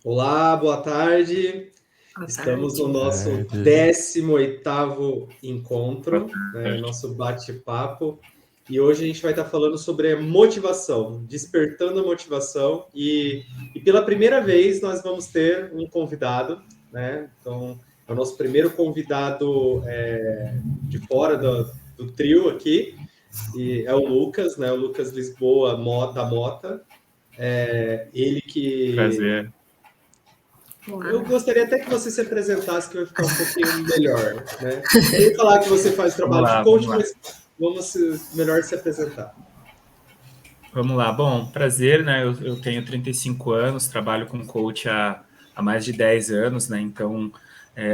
Olá, boa tarde. Boa Estamos tarde. no nosso Tarde. 18º encontro, né, nosso bate-papo. E hoje a gente vai estar falando sobre motivação, despertando a motivação. E pela primeira vez nós vamos ter um convidado, né? Então, é o nosso primeiro convidado de fora do trio aqui. E é o Lucas, né? O Lucas Lisboa da Mota. Ele que Prazer. Olá. Eu gostaria até que você se apresentasse, que vai ficar um pouquinho melhor, né? Sem falar que você faz trabalho de coach, mas melhor se apresentar. Vamos lá. Bom, prazer, né? Eu tenho 35 anos, trabalho com coach há mais de 10 anos, né? Então,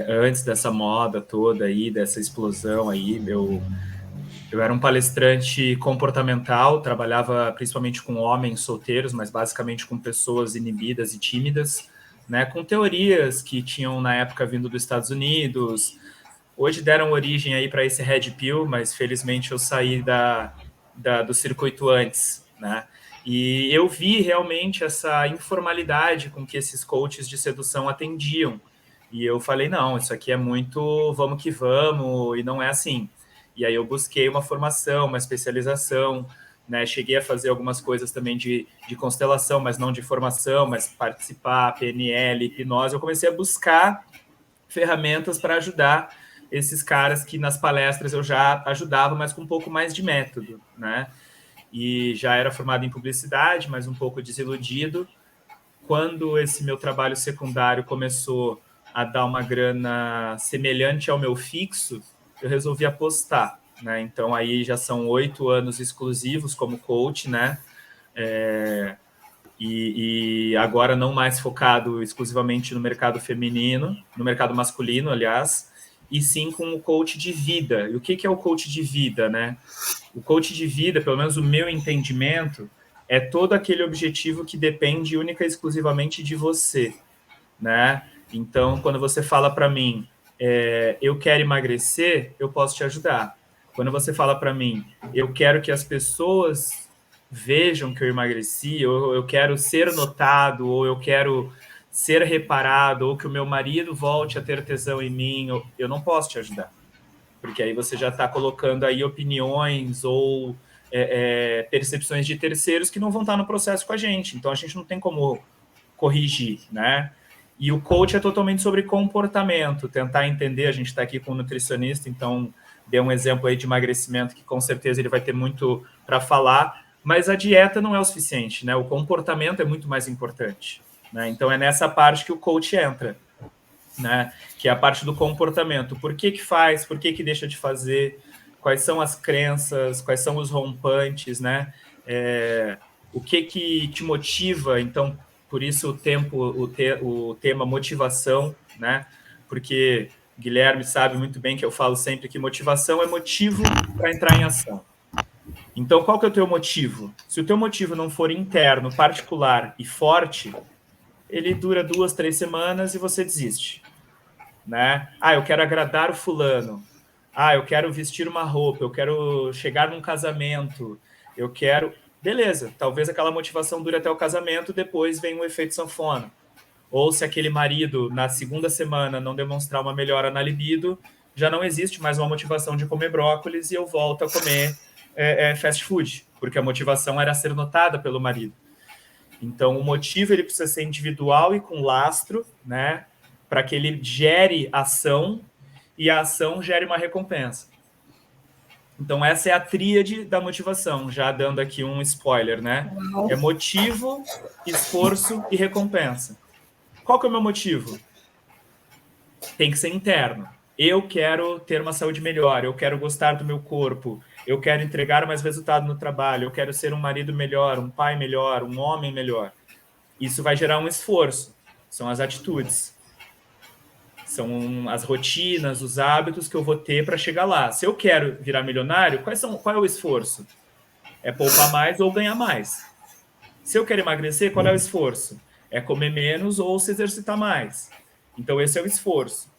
antes dessa moda toda aí, dessa explosão aí, eu era um palestrante comportamental, trabalhava principalmente com homens solteiros, mas basicamente com pessoas inibidas e tímidas, né? Com teorias que tinham na época vindo dos Estados Unidos. Hoje deram origem aí para esse Red Pill, mas felizmente eu saí do circuito antes, né? E eu vi realmente essa informalidade com que esses coaches de sedução atendiam. E eu falei, não, isso aqui é muito vamos que vamos, e não é assim. E aí eu busquei uma formação, uma especialização, né? Cheguei a fazer algumas coisas também de constelação, mas não de formação, mas participar, PNL, hipnose. Eu comecei a buscar ferramentas para ajudar esses caras que nas palestras eu já ajudava, mas com um pouco mais de método, né? E já era formado em publicidade, mas um pouco desiludido. Quando esse meu trabalho secundário começou a dar uma grana semelhante ao meu fixo, eu resolvi apostar, né? Então aí já são 8 anos exclusivos como coach, né? E agora não mais focado exclusivamente no mercado feminino, no mercado masculino, aliás, e sim com o coach de vida. E o que é o coach de vida, né? O coach de vida, pelo menos o meu entendimento, é todo aquele objetivo que depende única e exclusivamente de você, né? Então, quando você fala para mim, eu quero emagrecer, eu posso te ajudar. Quando você fala para mim, eu quero que as pessoas vejam que eu emagreci, ou eu quero ser notado, ou eu quero ser reparado, ou que o meu marido volte a ter tesão em mim, eu não posso te ajudar. Porque aí você já está colocando aí opiniões ou percepções de terceiros que não vão estar no processo com a gente. Então a gente não tem como corrigir, né? E o coach é totalmente sobre comportamento, tentar entender. A gente está aqui com um nutricionista, então deu um exemplo aí de emagrecimento que com certeza ele vai ter muito para falar, mas a dieta não é o suficiente, né? O comportamento é muito mais importante, né? Então é nessa parte que o coach entra, né? Que é a parte do comportamento. Por que faz? Por que deixa de fazer? Quais são as crenças? Quais são os rompantes, né? O que te motiva? Então, por isso o tema motivação, né? Porque Guilherme sabe muito bem que eu falo sempre que motivação é motivo para entrar em ação. Então, qual que é o teu motivo? Se o teu motivo não for interno, particular e forte, ele dura 2, 3 semanas e você desiste, né? Ah, eu quero agradar o fulano. Ah, eu quero vestir uma roupa, eu quero chegar num casamento, eu quero... Beleza, talvez aquela motivação dure até o casamento, depois vem o efeito sanfona. Ou se aquele marido, na segunda semana, não demonstrar uma melhora na libido, já não existe mais uma motivação de comer brócolis e eu volto a comer fast food, porque a motivação era ser notada pelo marido. Então, o motivo ele precisa ser individual e com lastro, né, para que ele gere ação e a ação gere uma recompensa. Então, essa é a tríade da motivação, já dando aqui um spoiler, né? É motivo, esforço e recompensa. Qual que é o meu motivo? Tem que ser interno. Eu quero ter uma saúde melhor, eu quero gostar do meu corpo, eu quero entregar mais resultado no trabalho, eu quero ser um marido melhor, um pai melhor, um homem melhor. Isso vai gerar um esforço, são as atitudes. São as rotinas, os hábitos que eu vou ter para chegar lá. Se eu quero virar milionário, qual é o esforço? É poupar mais ou ganhar mais. Se eu quero emagrecer, qual é o esforço? É comer menos ou se exercitar mais. Então, esse é o esforço.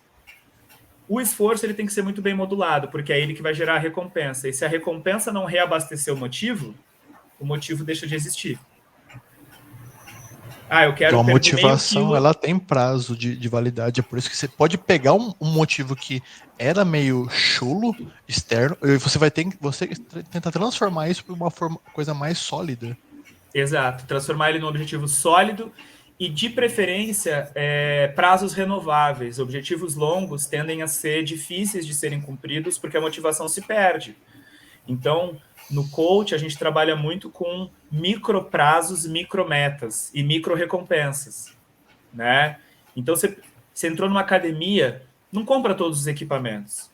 O esforço ele tem que ser muito bem modulado, porque é ele que vai gerar a recompensa. E se a recompensa não reabastecer o motivo deixa de existir. eu quero Então a perder meio motivação, quilo. ela tem prazo de validade, é por isso que você pode pegar um motivo que era meio chulo, externo, e você tentar transformar isso para uma coisa mais sólida. Exato, transformar ele num objetivo sólido e, de preferência, prazos renováveis. Objetivos longos tendem a ser difíceis de serem cumpridos porque a motivação se perde. Então, no coach, a gente trabalha muito com microprazos, micrometas e micro-recompensas, né? Então, você entrou numa academia, não compra todos os equipamentos.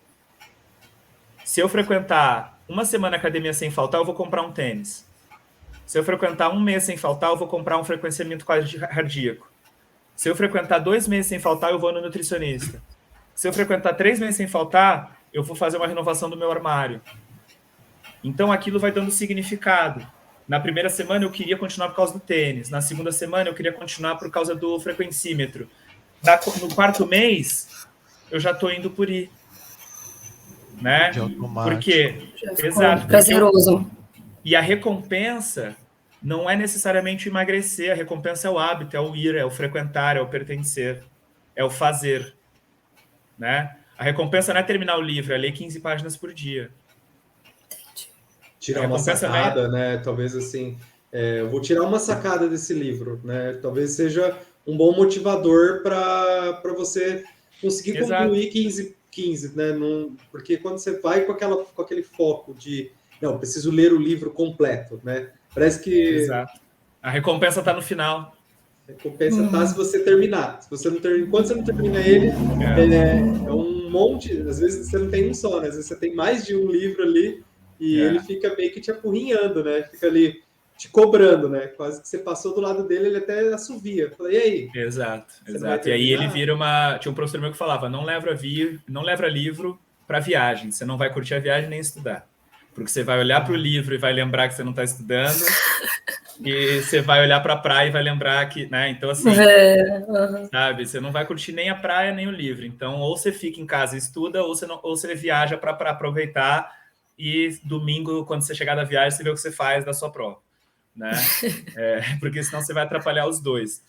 Se eu frequentar uma semana a academia sem faltar, eu vou comprar um tênis. Se eu frequentar um mês sem faltar, eu vou comprar um frequenciamento cardíaco. Se eu frequentar 2 meses sem faltar, eu vou no nutricionista. Se eu frequentar 3 meses sem faltar, eu vou fazer uma renovação do meu armário. Então, aquilo vai dando significado. Na primeira semana, eu queria continuar por causa do tênis. Na segunda semana, eu queria continuar por causa do frequencímetro. No quarto mês, eu já estou indo por ir. Né? De automático. Porque, exato, prazeroso. E a recompensa não é necessariamente emagrecer, a recompensa é o hábito, é o ir, é o frequentar, é o pertencer, é o fazer. Né? A recompensa não é terminar o livro, é ler 15 páginas por dia. Tirar uma sacada, né? Talvez assim, eu vou tirar uma sacada desse livro, né? Talvez seja um bom motivador para você conseguir concluir 15, né? Porque quando você vai com aquele foco de não, preciso ler o livro completo, né? Parece que... Exato. A recompensa está no final. A recompensa está se você terminar. Se você não enquanto você não termina ele, é um monte... Às vezes você não tem um só, né? Às vezes você tem mais de um livro ali e ele fica meio que te apurrinhando, né? Fica ali te cobrando, né? Quase que você passou do lado dele, ele até assovia. Falei, e aí? Exato. E aí ele vira uma... Tinha um professor meu que falava, não leva livro para viagem. Você não vai curtir a viagem nem estudar. Porque você vai olhar para o livro e vai lembrar que você não está estudando, e você vai olhar para a praia e vai lembrar que, né? Então, assim, sabe? Você não vai curtir nem a praia, nem o livro. Então, ou você fica em casa e estuda, ou você viaja para aproveitar, e domingo, quando você chegar da viagem, você vê o que você faz da sua prova, né? Porque senão você vai atrapalhar os dois.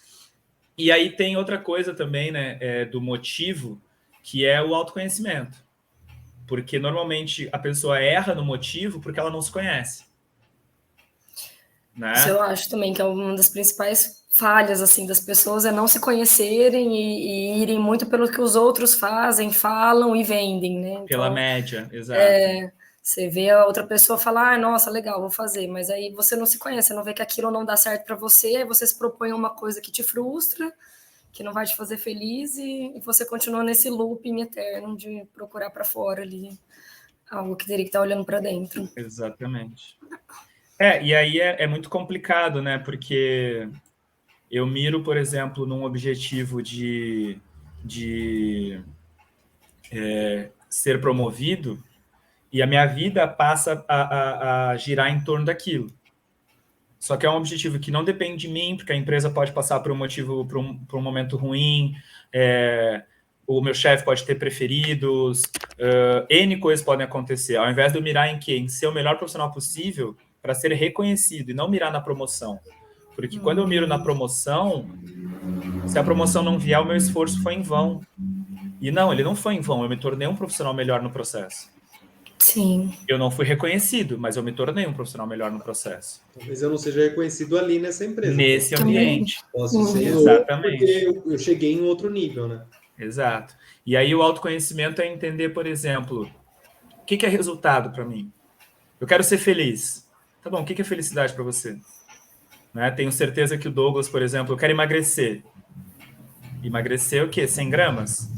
E aí tem outra coisa também, né? Do motivo, que é o autoconhecimento. Porque, normalmente, a pessoa erra no motivo porque ela não se conhece. Né? Isso eu acho também que é uma das principais falhas assim, das pessoas é não se conhecerem e irem muito pelo que os outros fazem, falam e vendem. Né? Então, pela média, exato. Você vê a outra pessoa falar, nossa, legal, vou fazer. Mas aí você não se conhece, você não vê que aquilo não dá certo para você, aí você se propõe uma coisa que te frustra, que não vai te fazer feliz, e você continua nesse looping eterno de procurar para fora ali algo que teria que estar olhando para dentro. Exatamente. E aí é muito complicado, né? Porque eu miro, por exemplo, num objetivo de ser promovido, e a minha vida passa a girar em torno daquilo. Só que é um objetivo que não depende de mim, porque a empresa pode passar por um motivo, por um momento ruim, o meu chefe pode ter preferidos, N coisas podem acontecer. Ao invés de eu mirar em quê? Em ser o melhor profissional possível para ser reconhecido e não mirar na promoção. Porque quando eu miro na promoção, se a promoção não vier, o meu esforço foi em vão. E não, ele não foi em vão, eu me tornei um profissional melhor no processo. Sim. Eu não fui reconhecido, mas eu me tornei um profissional melhor no processo. Talvez eu não seja reconhecido ali nessa empresa. Nesse ambiente. Posso ser exatamente. Porque eu cheguei em outro nível, né? Exato. E aí o autoconhecimento é entender, por exemplo, o que é resultado para mim? Eu quero ser feliz. Tá bom, o que é felicidade para você? Né? Tenho certeza que o Douglas, por exemplo, eu quero emagrecer. Emagrecer o quê? 100 gramas?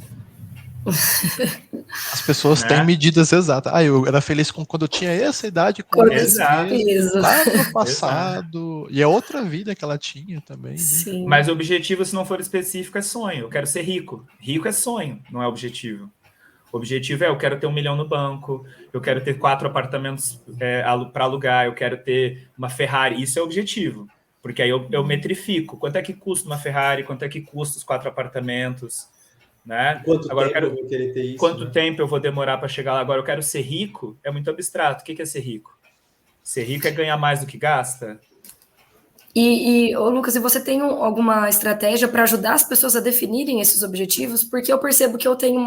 As pessoas têm medidas exatas. Eu era feliz quando eu tinha essa idade, com lá no passado. E é outra vida que ela tinha também. Sim. Né? Mas o objetivo, se não for específico, é sonho. Eu quero ser rico. Rico é sonho, não é objetivo. O objetivo é, eu quero ter 1 milhão no banco, eu quero ter 4 apartamentos para alugar, eu quero ter uma Ferrari. Isso é o objetivo. Porque aí eu metrifico. Quanto é que custa uma Ferrari? Quanto é que custa os 4 apartamentos? Né? Quanto tempo eu vou demorar para chegar lá? Agora eu quero ser rico, é muito abstrato. O que é ser rico? Ser rico é ganhar mais do que gasta? Ô, Lucas, e você tem alguma estratégia para ajudar as pessoas a definirem esses objetivos? Porque eu percebo que eu tenho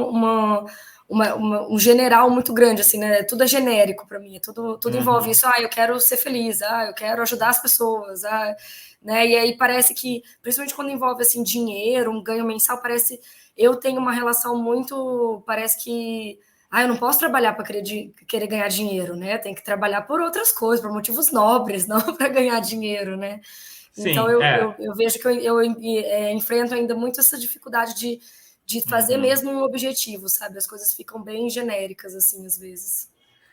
um general muito grande, assim, né? Tudo é genérico para mim, tudo envolve isso. Eu quero ser feliz, eu quero ajudar as pessoas, né? E aí parece que, principalmente quando envolve assim dinheiro, um ganho mensal, eu tenho uma relação muito, parece que eu não posso trabalhar para querer ganhar dinheiro, né? Tem que trabalhar por outras coisas, por motivos nobres, não para ganhar dinheiro, né? Sim, então eu vejo que eu enfrento ainda muito essa dificuldade de fazer mesmo um objetivo, sabe? As coisas ficam bem genéricas, assim, às vezes.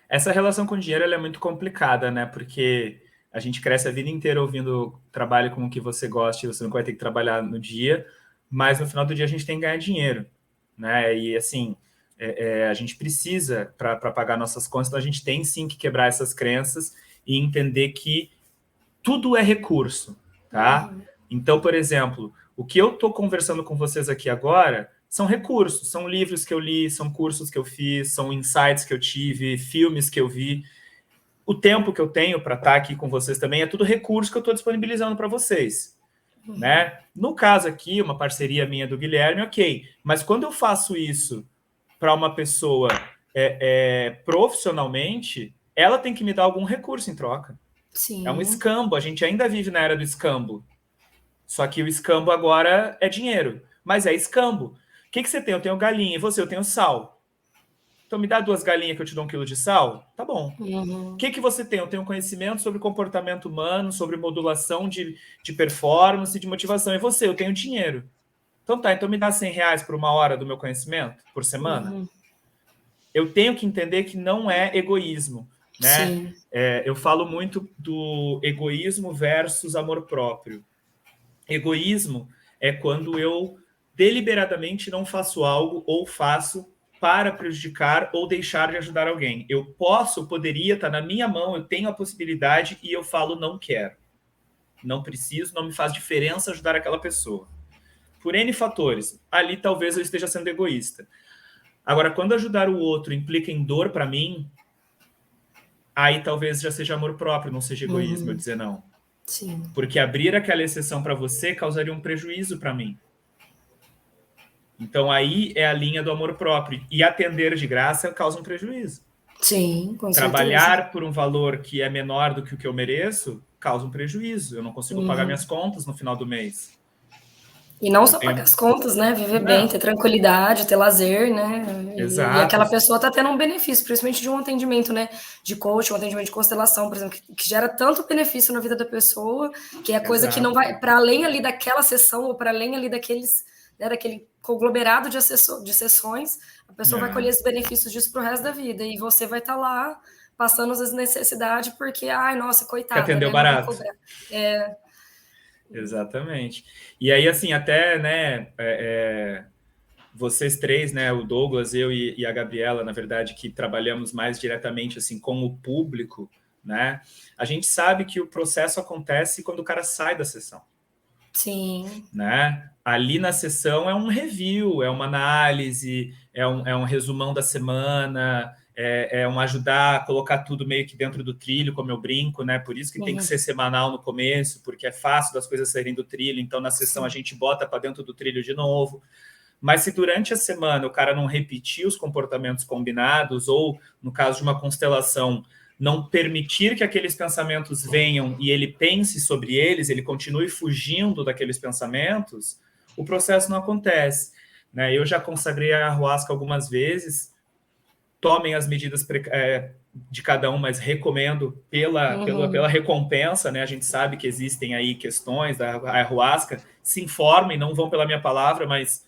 Essa relação com o dinheiro ela é muito complicada, né? Porque a gente cresce a vida inteira ouvindo trabalho com o que você gosta e você não vai ter que trabalhar no dia, mas no final do dia a gente tem que ganhar dinheiro, né? E assim, a gente precisa, para pagar nossas contas, então a gente tem sim que quebrar essas crenças e entender que tudo é recurso, tá? Então, por exemplo, o que eu estou conversando com vocês aqui agora são recursos, são livros que eu li, são cursos que eu fiz, são insights que eu tive, filmes que eu vi. O tempo que eu tenho para estar aqui com vocês também é tudo recurso que eu estou disponibilizando para vocês, né? No caso aqui, uma parceria minha do Guilherme, ok. Mas quando eu faço isso para uma pessoa profissionalmente, ela tem que me dar algum recurso em troca. Sim. É um escambo, a gente ainda vive na era do escambo. Só que o escambo agora é dinheiro, mas é escambo. O que você tem? Eu tenho galinha, e você? Eu tenho sal. Então me dá 2 galinhas que eu te dou 1 quilo de sal? Tá bom. O que você tem? Eu tenho conhecimento sobre comportamento humano, sobre modulação de performance e de motivação. E você? Eu tenho dinheiro. Então tá, então me dá R$100 por 1 hora do meu conhecimento por semana? Eu tenho que entender que não é egoísmo, né? Eu falo muito do egoísmo versus amor próprio. Egoísmo é quando eu deliberadamente não faço algo ou faço para prejudicar ou deixar de ajudar alguém. Eu poderia estar na minha mão, eu tenho a possibilidade e eu falo não quero. Não preciso, não me faz diferença ajudar aquela pessoa. Por N fatores. Ali talvez eu esteja sendo egoísta. Agora, quando ajudar o outro implica em dor para mim, aí talvez já seja amor próprio, não seja egoísmo eu dizer não. Sim. Porque abrir aquela exceção para você causaria um prejuízo para mim. Então aí é a linha do amor próprio. E atender de graça causa um prejuízo. Sim, com Trabalhar certeza. por um valor que é menor do que o que eu mereço causa um prejuízo. Eu não consigo pagar minhas contas no final do mês. E não só pagar as contas, né? Viver bem, ter tranquilidade, ter lazer, né? Exato. E aquela pessoa está tendo um benefício, principalmente de um atendimento, né? De coach, um atendimento de constelação, por exemplo, que gera tanto benefício na vida da pessoa, que é coisa que não vai para além ali daquela sessão ou para além ali daqueles, né, daquele conglomerado de sessões, a pessoa vai colher esses benefícios disso pro resto da vida. E você vai estar lá passando as necessidades porque, nossa, coitada, que atendeu, né? barato. Exatamente. E aí, assim, até, né, vocês três, né, o Douglas, eu e a Gabriela, na verdade, que trabalhamos mais diretamente, assim, com o público, né, a gente sabe que o processo acontece quando o cara sai da sessão. Sim. Né? Ali na sessão é um review, é uma análise, é um resumão da semana, é um ajudar a colocar tudo meio que dentro do trilho, como eu brinco, né? Por isso que tem que ser semanal no começo, porque é fácil das coisas saírem do trilho, então na sessão a gente bota para dentro do trilho de novo. Mas se durante a semana o cara não repetir os comportamentos combinados, ou no caso de uma constelação, não permitir que aqueles pensamentos venham e ele pense sobre eles, ele continue fugindo daqueles pensamentos, o processo não acontece. Né? Eu já consagrei a ayahuasca algumas vezes, tomem as medidas de cada um, mas recomendo pela recompensa, né? A gente sabe que existem aí questões da ayahuasca, se informem, não vão pela minha palavra, mas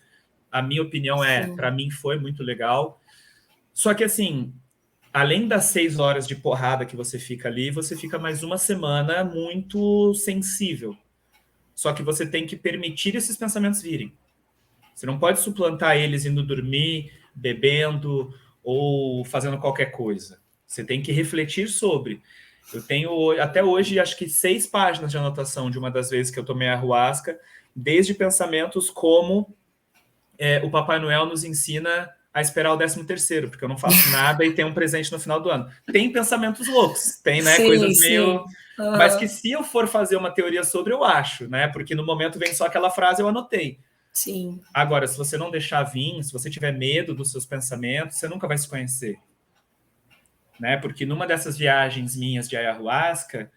a minha opinião para mim foi muito legal. Só que assim, além das 6 horas de porrada que você fica ali, você fica mais uma semana muito sensível. Só que você tem que permitir esses pensamentos virem. Você não pode suplantar eles indo dormir, bebendo ou fazendo qualquer coisa. Você tem que refletir sobre. Eu tenho, até hoje, acho que 6 páginas de anotação de uma das vezes que eu tomei a ayahuasca, desde pensamentos como o Papai Noel nos ensina a esperar o 13º, porque eu não faço nada e tenho um presente no final do ano. Tem pensamentos loucos, tem, né, Sim, coisas sim. meio... Mas que se eu for fazer uma teoria sobre, eu acho, né? Porque no momento vem só aquela frase, eu anotei. Sim. Agora, se você não deixar vir, se você tiver medo dos seus pensamentos, você nunca vai se conhecer. Né? Porque numa dessas viagens minhas de ayahuasca,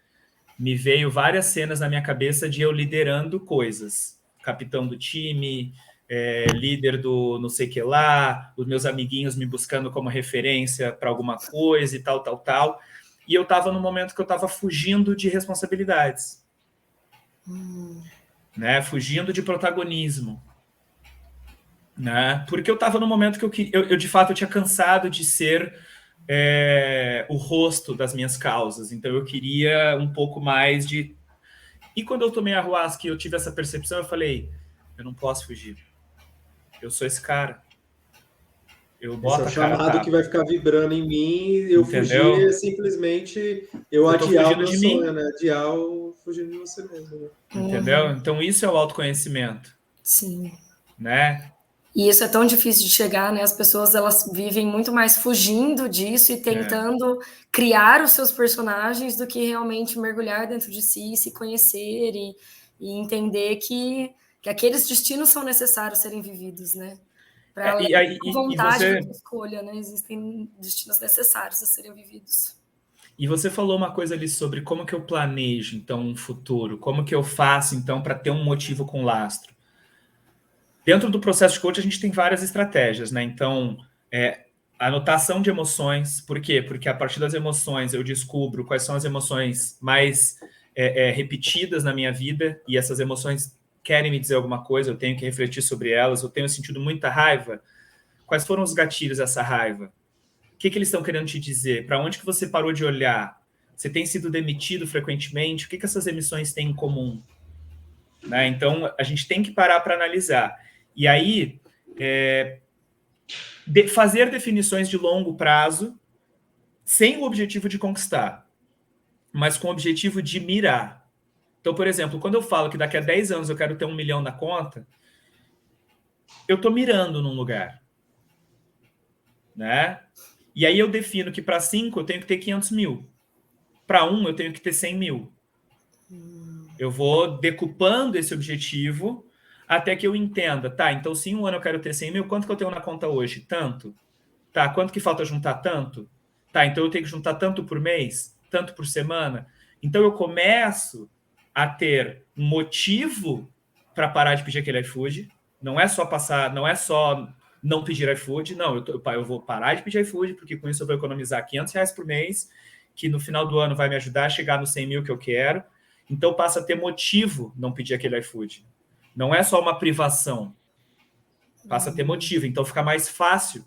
me veio várias cenas na minha cabeça de eu liderando coisas. Capitão do time, líder do não sei o que lá, os meus amiguinhos me buscando como referência para alguma coisa e tal, tal, tal. E eu estava no momento que eu estava fugindo de responsabilidades. Né? Fugindo de protagonismo. Né? Porque eu estava no momento que eu de fato eu tinha cansado de ser o rosto das minhas causas. Então eu queria um pouco mais de... E quando eu tomei a ayahuasca e eu tive essa percepção, eu falei, eu não posso fugir. Eu sou esse cara. Eu boto Esse é o a cara chamado que vai ficar vibrando em mim. Eu Entendeu? fugir é simplesmente eu tô adiar o fugindo meu de sonho, mim. né? Adiar o fugindo de você mesmo. Né? Entendeu? Então isso é o autoconhecimento. Sim. Né? E isso é tão difícil de chegar, né? As pessoas, elas vivem muito mais fugindo disso e tentando criar os seus personagens do que realmente mergulhar dentro de si, se conhecer e entender que aqueles destinos são necessários serem vividos, né? Para além da vontade da escolha, né? Existem destinos necessários a serem vividos. E você falou uma coisa ali sobre como que eu planejo, então, um futuro. Como que eu faço, então, para ter um motivo com lastro. Dentro do processo de coach, a gente tem várias estratégias, né? Então, anotação de emoções. Por quê? Porque a partir das emoções eu descubro quais são as emoções mais repetidas na minha vida e essas emoções querem me dizer alguma coisa, eu tenho que refletir sobre elas, eu tenho sentido muita raiva. Quais foram os gatilhos dessa raiva? O que eles estão querendo te dizer? Para onde que você parou de olhar? Você tem sido demitido frequentemente? O que essas emissões têm em comum? Né? Então, a gente tem que parar para analisar. E aí, fazer definições de longo prazo sem o objetivo de conquistar, mas com o objetivo de mirar. Então, por exemplo, quando eu falo que daqui a 10 anos eu quero ter 1 milhão na conta, eu estou mirando num lugar. Né? E aí eu defino que para 5 eu tenho que ter 500 mil. Para 1 eu tenho que ter 100 mil. Eu vou decupando esse objetivo até que eu entenda, tá, então se em um ano eu quero ter 100 mil, quanto que eu tenho na conta hoje? Tanto. Tá, quanto que falta juntar? Tanto. Tá, então eu tenho que juntar tanto por mês? Tanto por semana? Então eu começo a ter motivo para parar de pedir aquele iFood. Não é só não pedir iFood, não, eu vou parar de pedir iFood, porque com isso eu vou economizar R$500 por mês, que no final do ano vai me ajudar a chegar nos 100 mil que eu quero. Então passa a ter motivo não pedir aquele iFood. Não é só uma privação. Passa a ter motivo. Então fica mais fácil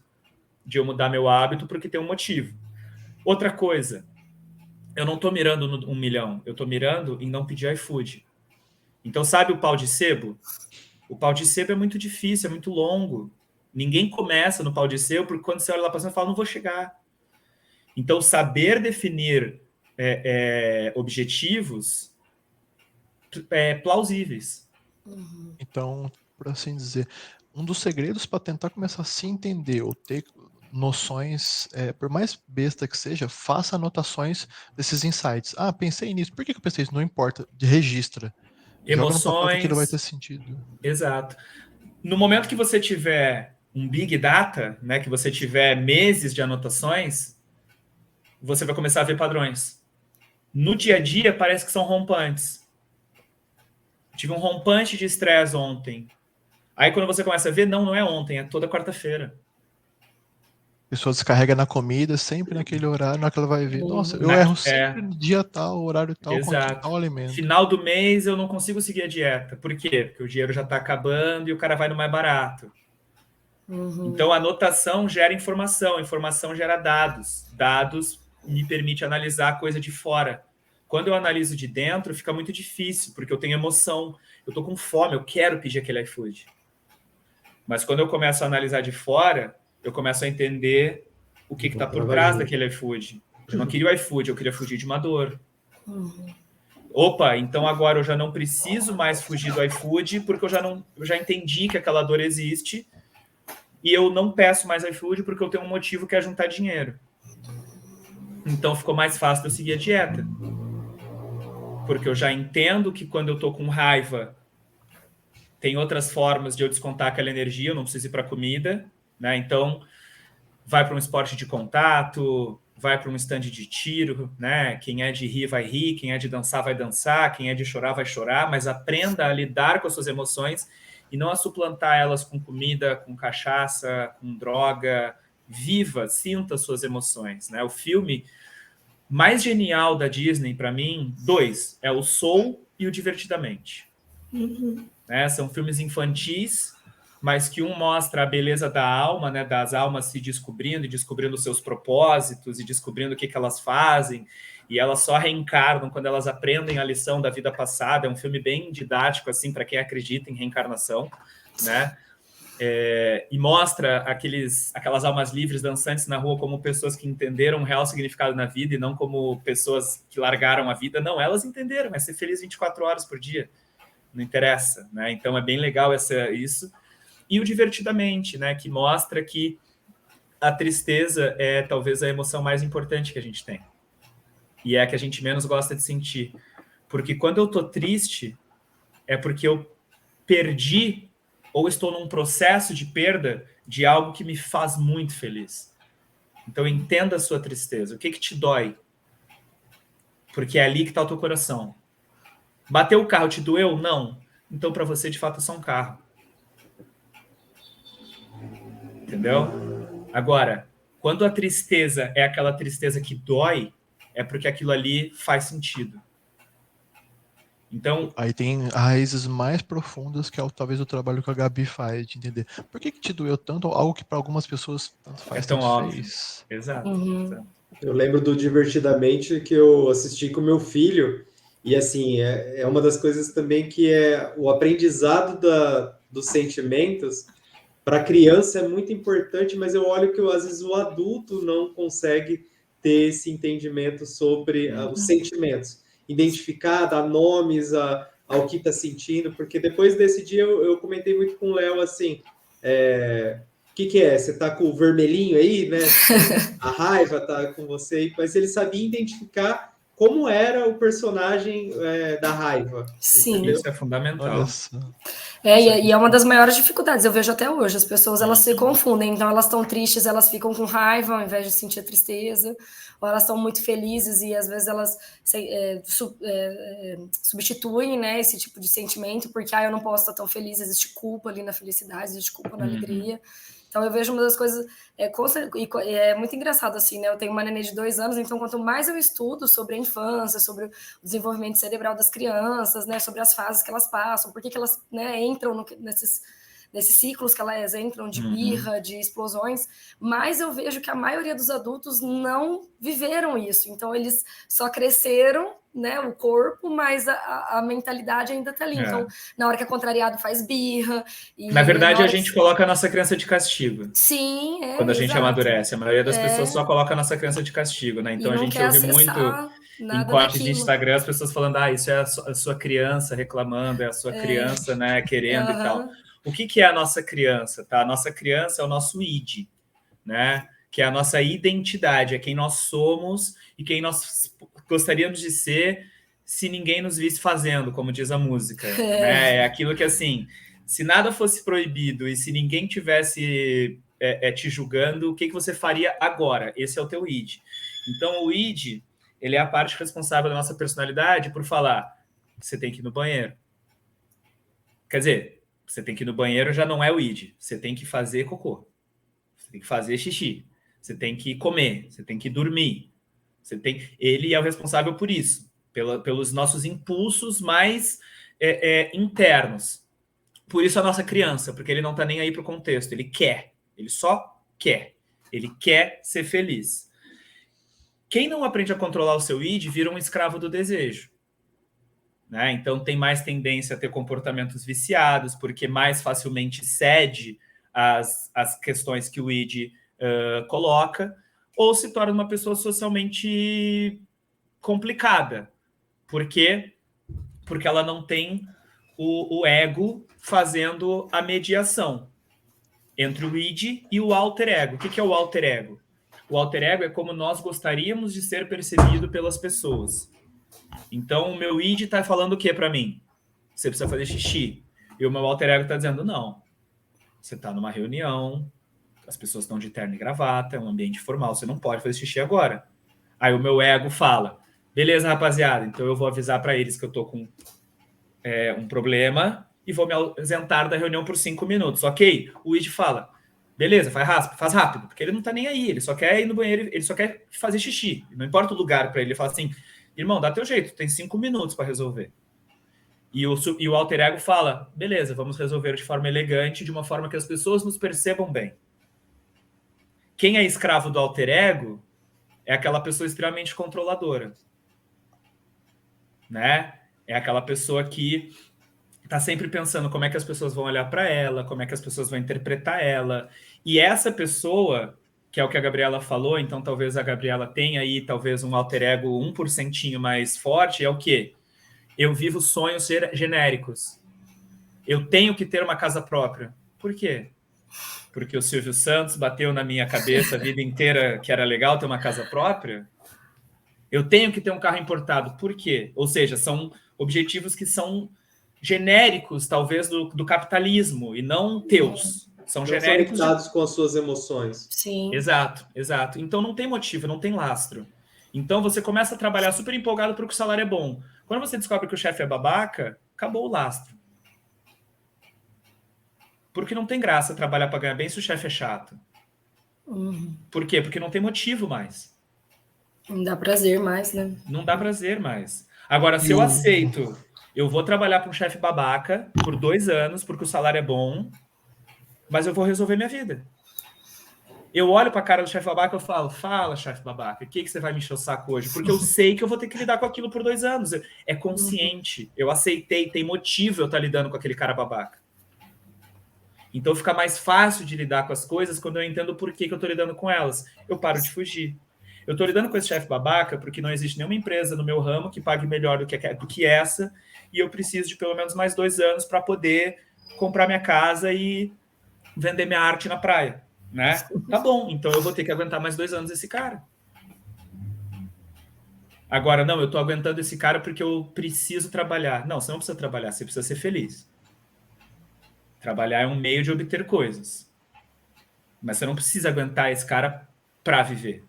de eu mudar meu hábito porque tem um motivo. Outra coisa, eu não estou mirando no 1 milhão, eu estou mirando em não pedir iFood. Então sabe o pau de sebo? O pau de sebo é muito difícil, é muito longo. Ninguém começa no pau de sebo porque quando você olha lá para cima, fala, não vou chegar. Então saber definir objetivos plausíveis. Então, por assim dizer, um dos segredos para tentar começar a se entender ou ter noções, por mais besta que seja, faça anotações desses insights. Ah, pensei nisso. Por que eu pensei isso? Não importa. Registra. Emoções. Joga no papel que aquilo vai ter sentido. Exato. No momento que você tiver um big data, né, que você tiver meses de anotações, você vai começar a ver padrões. No dia a dia, parece que são rompantes. Tive um rompante de estresse ontem. Aí quando você começa a ver, não é ontem, é toda quarta-feira. A pessoa descarrega na comida, sempre naquele horário, na hora que ela vai ver. Nossa, eu erro sempre no dia tal, horário tal, com tal alimento. Final do mês eu não consigo seguir a dieta. Por quê? Porque o dinheiro já está acabando e o cara vai no mais barato. Então a anotação gera informação, informação gera dados. Dados me permite analisar a coisa de fora. Quando eu analiso de dentro, fica muito difícil, porque eu tenho emoção, eu tô com fome, eu quero pedir aquele iFood. Mas quando eu começo a analisar de fora, eu começo a entender o que está por trás daquele iFood. Eu não queria o iFood, eu queria fugir de uma dor. Opa, então agora eu já não preciso mais fugir do iFood, porque eu já entendi que aquela dor existe, e eu não peço mais iFood porque eu tenho um motivo que é juntar dinheiro. Então ficou mais fácil eu seguir a dieta. Porque eu já entendo que quando eu tô com raiva, tem outras formas de eu descontar aquela energia, eu não preciso ir para comida, né? Então, vai para um esporte de contato, vai para um stand de tiro, né? Quem é de rir vai rir, quem é de dançar vai dançar, quem é de chorar vai chorar, mas aprenda a lidar com as suas emoções e não a suplantar elas com comida, com cachaça, com droga. Viva, sinta as suas emoções, né? O filme mais genial da Disney, para mim, 2, é o Soul e o Divertidamente. Né? São filmes infantis, mas que um mostra a beleza da alma, né? Das almas se descobrindo e descobrindo seus propósitos e descobrindo o que elas fazem, e elas só reencarnam quando elas aprendem a lição da vida passada. É um filme bem didático, assim, para quem acredita em reencarnação, né? E mostra aquelas almas livres dançantes na rua como pessoas que entenderam o real significado na vida e não como pessoas que largaram a vida. Não, elas entenderam, é ser feliz 24 horas por dia. Não interessa, né? Então é bem legal isso. E o Divertidamente, né? Que mostra que a tristeza é talvez a emoção mais importante que a gente tem. E é a que a gente menos gosta de sentir. Porque quando eu tô triste, é porque eu perdi ou estou num processo de perda de algo que me faz muito feliz. Então, entenda a sua tristeza. O que te dói? Porque é ali que está o teu coração. Bateu o carro, te doeu? Não. Então, para você, de fato, é só um carro. Entendeu? Agora, quando a tristeza é aquela tristeza que dói, é porque aquilo ali faz sentido. Então, aí tem raízes mais profundas que é talvez o trabalho que a Gabi faz, de entender por que te doeu tanto, algo que para algumas pessoas tanto faz, é tão tanto óbvio. fez. Exato. Eu lembro do Divertidamente que eu assisti com meu filho, e assim, é uma das coisas também que é o aprendizado dos sentimentos. Para a criança é muito importante, mas eu olho que às vezes o adulto não consegue ter esse entendimento sobre os sentimentos, identificar, dar nomes ao que está sentindo, porque depois desse dia eu comentei muito com o Léo assim, o que é? Você está com o vermelhinho aí, né? A raiva está com você, mas ele sabia identificar como era o personagem da raiva. Sim. Entendeu? Isso é fundamental. Olha só. E é uma das maiores dificuldades, eu vejo até hoje, as pessoas elas se confundem, então elas estão tristes, elas ficam com raiva ao invés de sentir a tristeza, ou elas estão muito felizes e às vezes elas substituem, né, esse tipo de sentimento, porque eu não posso estar tão feliz, existe culpa ali na felicidade, existe culpa na alegria. Então eu vejo uma das coisas, é muito engraçado assim, né? Eu tenho uma nenê de 2 anos, então quanto mais eu estudo sobre a infância, sobre o desenvolvimento cerebral das crianças, né? Sobre as fases que elas passam, por que elas, né, entram nesses ciclos que elas entram de birra, de explosões, mas eu vejo que a maioria dos adultos não viveram isso, então eles só cresceram, né, o corpo, mas a mentalidade ainda tá ali. Então, na hora que é contrariado, faz birra. Na verdade, a gente coloca a nossa criança de castigo. Sim, quando a gente amadurece. A maioria das pessoas só coloca a nossa criança de castigo, né? Então a gente ouve muito em cortes de Instagram as pessoas falando, isso é a sua criança reclamando, é a sua criança, né, querendo e tal. O que é a nossa criança, tá? A nossa criança é o nosso id, né? Que é a nossa identidade, é quem nós somos e quem nós gostaríamos de ser se ninguém nos visse fazendo, como diz a música. Né? É aquilo que, assim, se nada fosse proibido e se ninguém tivesse te julgando, o que você faria agora? Esse é o teu id. Então, o id, ele é a parte responsável da nossa personalidade por falar, você tem que ir no banheiro. Quer dizer, você tem que ir no banheiro já não é o id, você tem que fazer cocô, você tem que fazer xixi, você tem que comer, você tem que dormir. Ele é o responsável por isso, pelos nossos impulsos mais internos. Por isso a nossa criança, porque ele não está nem aí para o contexto, ele só quer. Ele quer ser feliz. Quem não aprende a controlar o seu id vira um escravo do desejo. Né? Então tem mais tendência a ter comportamentos viciados, porque mais facilmente cede às questões que o id coloca, ou se torna uma pessoa socialmente complicada. Por quê? Porque ela não tem o ego fazendo a mediação. entre o id e o alter ego. O que é o alter ego? O alter ego é como nós gostaríamos de ser percebido pelas pessoas. Então, o meu id está falando o que para mim? Você precisa fazer xixi. E o meu alter ego está dizendo, não. Você está numa reunião, as pessoas estão de terno e gravata, é um ambiente formal, você não pode fazer xixi agora. Aí o meu ego fala, beleza, rapaziada, então eu vou avisar para eles que eu tô com um problema e vou me ausentar da reunião por 5 minutos, ok? O id fala, beleza, faz rápido, porque ele não tá nem aí, ele só quer ir no banheiro, ele só quer fazer xixi, não importa o lugar para ele, ele fala assim, irmão, dá teu jeito, tem 5 minutos para resolver. E o alter ego fala, beleza, vamos resolver de forma elegante, de uma forma que as pessoas nos percebam bem. Quem é escravo do alter ego é aquela pessoa extremamente controladora, né? É aquela pessoa que está sempre pensando como é que as pessoas vão olhar para ela, como é que as pessoas vão interpretar ela. E essa pessoa, que é o que a Gabriela falou, então talvez a Gabriela tenha aí talvez um alter ego 1% mais forte, é o quê? Eu vivo sonhos genéricos. Eu tenho que ter uma casa própria. Por quê? Porque o Silvio Santos bateu na minha cabeça a vida inteira que era legal ter uma casa própria. Eu tenho que ter um carro importado. Por quê? Ou seja, são objetivos que são genéricos, talvez, do capitalismo, e não teus. São genéricos. Conectados com as suas emoções. Sim. Exato, exato. Então não tem motivo, não tem lastro. Então você começa a trabalhar super empolgado porque o salário é bom. Quando você descobre que o chefe é babaca, acabou o lastro. Porque não tem graça trabalhar para ganhar bem se o chefe é chato. Por quê? Porque não tem motivo mais. Não dá prazer mais, né? Não dá prazer mais. Agora, se eu aceito, eu vou trabalhar para um chefe babaca por 2 anos, porque o salário é bom, mas eu vou resolver minha vida. Eu olho para a cara do chefe babaca e falo, fala, chefe babaca, o que você vai me encher o saco hoje? Porque eu sei que eu vou ter que lidar com aquilo por 2 anos. É consciente. Eu aceitei, tem motivo eu estar lidando com aquele cara babaca. Então fica mais fácil de lidar com as coisas quando eu entendo por que eu estou lidando com elas. Eu paro de fugir. Eu estou lidando com esse chefe babaca porque não existe nenhuma empresa no meu ramo que pague melhor do que essa, e eu preciso de pelo menos mais 2 anos para poder comprar minha casa e vender minha arte na praia. Né? Tá bom, então eu vou ter que aguentar mais 2 anos esse cara. Agora, não, eu estou aguentando esse cara porque eu preciso trabalhar. Não, você não precisa trabalhar, você precisa ser feliz. Trabalhar é um meio de obter coisas. Mas você não precisa aguentar esse cara para viver.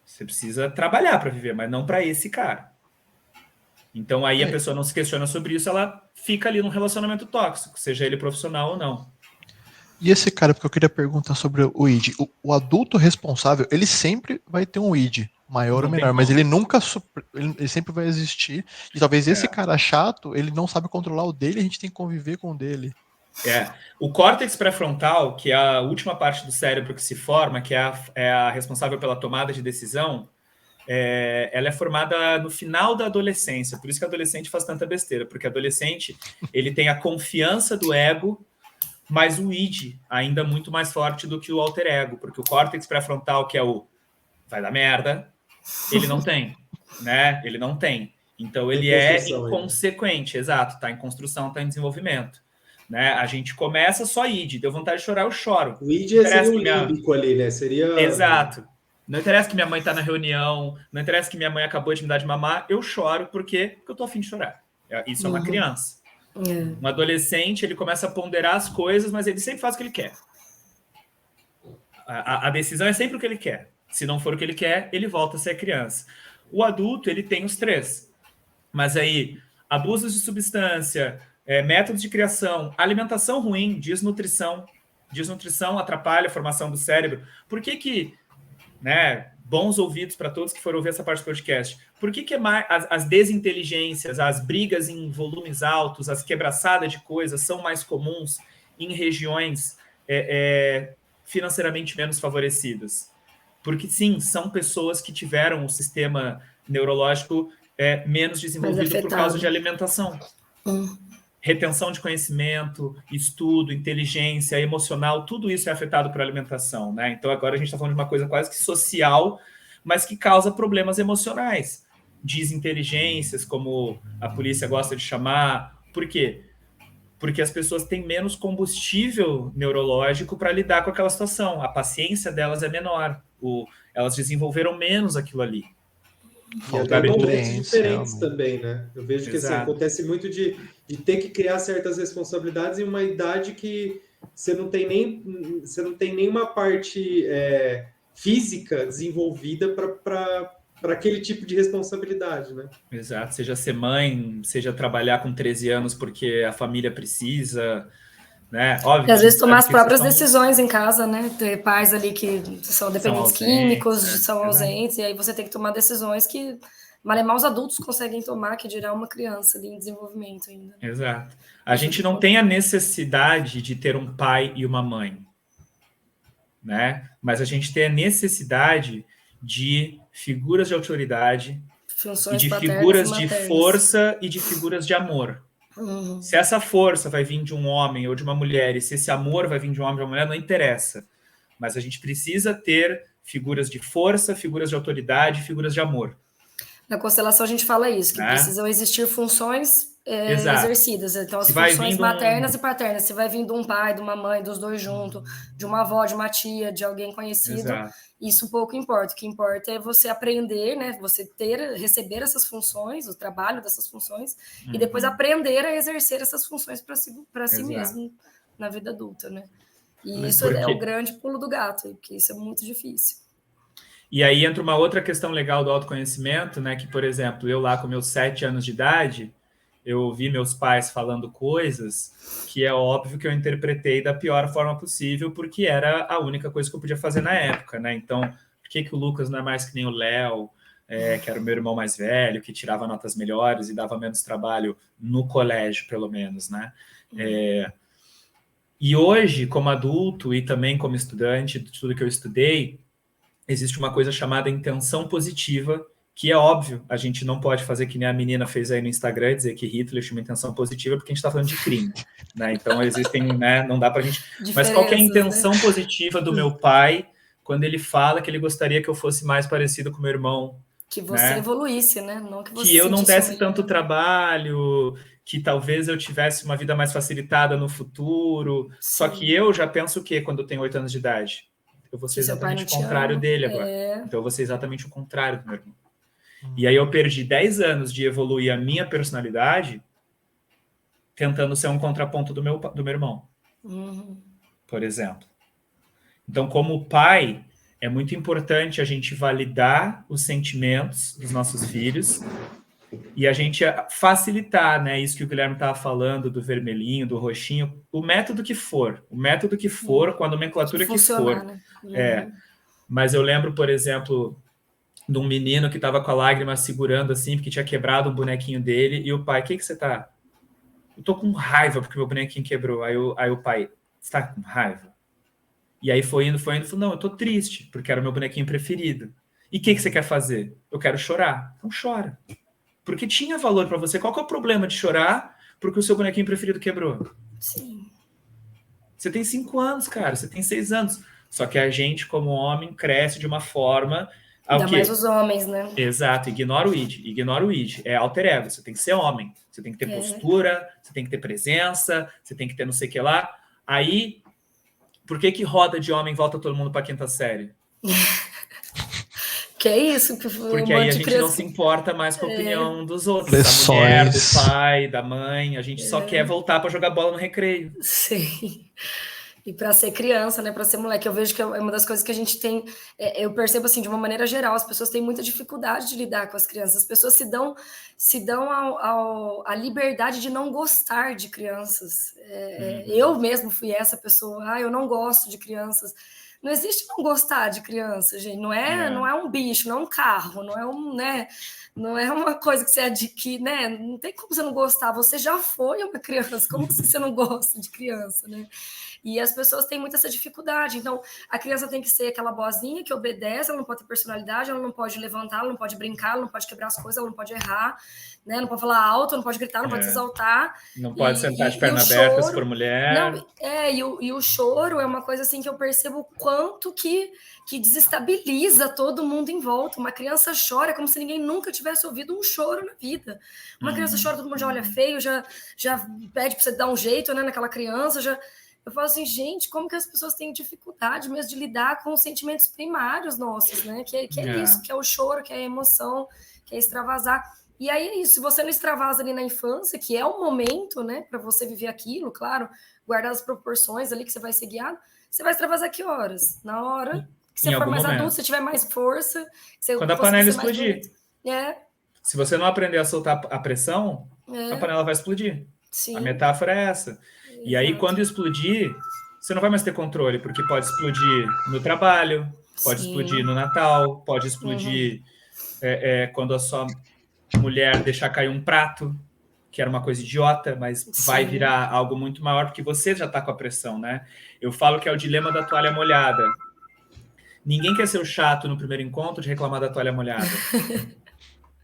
Você precisa trabalhar para viver, mas não para esse cara. Então aí a pessoa não se questiona sobre isso, ela fica ali num relacionamento tóxico, seja ele profissional ou não. E esse cara, porque eu queria perguntar sobre o id. O adulto responsável, ele sempre vai ter um id, maior ou menor, mas ele nunca, ele sempre vai existir. E talvez esse cara chato, ele não sabe controlar o dele, a gente tem que conviver com o dele. O córtex pré-frontal, que é a última parte do cérebro que se forma, que é a responsável pela tomada de decisão, ela é formada no final da adolescência. Por isso que o adolescente faz tanta besteira, porque o adolescente ele tem a confiança do ego, mas o id ainda muito mais forte do que o alter ego, porque o córtex pré-frontal, que é o vai dar merda, ele não tem, né? Ele não tem. Então ele é inconsequente, exato, tá em construção, tá em desenvolvimento. Né? A gente começa só id, deu vontade de chorar, eu choro. O id seria um límbico ali, né? Seria... Exato. Não interessa que minha mãe tá na reunião, não interessa que minha mãe acabou de me dar de mamar, eu choro porque eu tô a fim de chorar. Isso é uma criança. Um adolescente, ele começa a ponderar as coisas, mas ele sempre faz o que ele quer. A decisão é sempre o que ele quer. Se não for o que ele quer, ele volta a ser criança. O adulto, ele tem os 3. Mas aí, abusos de substância... métodos de criação, alimentação ruim, desnutrição. Desnutrição atrapalha a formação do cérebro. Por que né, bons ouvidos para todos que foram ouvir essa parte do podcast, por que as desinteligências, as brigas em volumes altos, as quebraçadas de coisas são mais comuns em regiões financeiramente menos favorecidas? Porque, sim, são pessoas que tiveram o sistema neurológico menos desenvolvido por causa de alimentação. Retenção de conhecimento, estudo, inteligência, emocional, tudo isso é afetado por alimentação, né? Então agora a gente está falando de uma coisa quase que social, mas que causa problemas emocionais, desinteligências, como a polícia gosta de chamar. Por quê? porque as pessoas têm menos combustível neurológico para lidar com aquela situação. A paciência delas é menor. Elas desenvolveram menos aquilo ali. E até em momentos diferentes também, né? Eu vejo que assim, acontece muito de ter que criar certas responsabilidades em uma idade que você não tem nenhuma parte física desenvolvida para aquele tipo de responsabilidade, né? Exato, seja ser mãe, seja trabalhar com 13 anos porque a família precisa, né? Óbvio, e às vezes tomar as próprias decisões em casa, né? Ter pais ali que são dependentes químicos, são ausentes, e aí você tem que tomar decisões que malemar os adultos conseguem tomar, que dirá uma criança ali em desenvolvimento ainda. Exato. A gente não tem a necessidade de ter um pai e uma mãe, né? Mas a gente tem a necessidade de figuras de autoridade, e de figuras de força e de figuras de amor. Se essa força vai vir de um homem ou de uma mulher, e se esse amor vai vir de um homem ou de uma mulher, não interessa. Mas a gente precisa ter figuras de força, figuras de autoridade, figuras de amor. Na constelação a gente fala isso, que precisam existir funções exercidas. Então, as funções maternas e paternas. Se vai vindo um pai, de uma mãe, dos dois juntos, de uma avó, de uma tia, de alguém conhecido, isso pouco importa. O que importa é você aprender, né? Você receber essas funções, o trabalho dessas funções, e depois aprender a exercer essas funções para si mesmo na vida adulta, né? E isso é o grande pulo do gato, porque isso é muito difícil. E aí entra uma outra questão legal do autoconhecimento, né? Que, por exemplo, eu lá com meus 7 anos de idade, eu ouvi meus pais falando coisas que é óbvio que eu interpretei da pior forma possível, porque era a única coisa que eu podia fazer na época, né? Então, por que o Lucas não é mais que nem o Léo, que era o meu irmão mais velho, que tirava notas melhores e dava menos trabalho no colégio, pelo menos, né? E hoje, como adulto e também como estudante de tudo que eu estudei, existe uma coisa chamada intenção positiva, que é óbvio, a gente não pode fazer que nem a menina fez aí no Instagram, dizer que Hitler tinha uma intenção positiva, porque a gente está falando de crime, né? Então existem, né? Não dá para a gente... Mas qual que é a intenção positiva do meu pai quando ele fala que ele gostaria que eu fosse mais parecido com meu irmão? Que você evoluísse, né? Não que eu não desse tanto trabalho, que talvez eu tivesse uma vida mais facilitada no futuro. Só que eu já penso o quê quando eu tenho 8 anos de idade? Eu vou ser exatamente o contrário dele agora. Então eu vou ser exatamente o contrário do meu irmão. E aí eu perdi 10 anos de evoluir a minha personalidade tentando ser um contraponto do meu irmão. Por exemplo. Então, como pai, é muito importante a gente validar os sentimentos dos nossos filhos e a gente facilitar, né? Isso que o Guilherme estava falando, do vermelhinho, do roxinho, o método que for, com a nomenclatura que for. Né? Mas eu lembro, por exemplo, de um menino que estava com a lágrima segurando assim, porque tinha quebrado um bonequinho dele, e o pai, o que você tá? Eu tô com raiva porque meu bonequinho quebrou. Aí o pai, você tá com raiva? E aí foi indo, falou, não, eu tô triste, porque era o meu bonequinho preferido. E o que você quer fazer? Eu quero chorar. Então chora. Porque tinha valor para você. Qual que é o problema de chorar porque o seu bonequinho preferido quebrou? Sim. Você tem 5 anos, cara, você tem 6 anos. Só que a gente, como homem, cresce de uma forma... Ainda mais os homens, né? Exato, ignora o id, é alter ego, você tem que ser homem, você tem que ter postura, você tem que ter presença, você tem que ter não sei o que lá. Aí, por que roda de homem volta todo mundo para a 5ª série? Que é isso? Porque aí a gente não se importa mais com a opinião dos outros, da mulher, do pai, da mãe, a gente só quer voltar para jogar bola no recreio. Sim. E para ser criança, né, para ser moleque, eu vejo que é uma das coisas que a gente tem, eu percebo assim, de uma maneira geral, as pessoas têm muita dificuldade de lidar com as crianças, as pessoas se dão a liberdade de não gostar de crianças. Eu mesmo fui essa pessoa, eu não gosto de crianças. Não existe não gostar de criança, gente, não é um bicho, não é um carro, não é uma coisa que você adquire, né? Não tem como você não gostar, você já foi uma criança, como assim você não gosta de criança, né? E as pessoas têm muito essa dificuldade. Então, a criança tem que ser aquela boazinha que obedece, ela não pode ter personalidade, ela não pode levantar, ela não pode brincar, ela não pode quebrar as coisas, ela não pode errar, né? Não pode falar alto, não pode gritar, não pode se exaltar. Não pode sentar de perna aberta se for mulher. E o choro é uma coisa assim que eu percebo o quanto que desestabiliza todo mundo em volta. Uma criança chora como se ninguém nunca tivesse ouvido um choro na vida. Uma criança chora, todo mundo já olha feio, já pede para você dar um jeito, né, naquela criança, Eu falo assim, gente, como que as pessoas têm dificuldade mesmo de lidar com os sentimentos primários nossos, né? Que é isso, que é o choro, que é a emoção, que é extravasar. E aí é isso, se você não extravasa ali na infância, que é o momento, né, para você viver aquilo, claro, guardar as proporções ali que você vai ser guiado, você vai extravasar que horas? Na hora que você for mais adulto, você tiver mais força, quando a panela explodir. Se você não aprender a soltar a pressão, a panela vai explodir. Sim. A metáfora é essa. Exato. E aí, quando explodir, você não vai mais ter controle, porque pode explodir no trabalho, pode explodir no Natal, pode explodir quando a sua mulher deixar cair um prato, que era uma coisa idiota, mas vai virar algo muito maior, porque você já está com a pressão, né? Eu falo que é o dilema da toalha molhada. Ninguém quer ser o chato no primeiro encontro de reclamar da toalha molhada.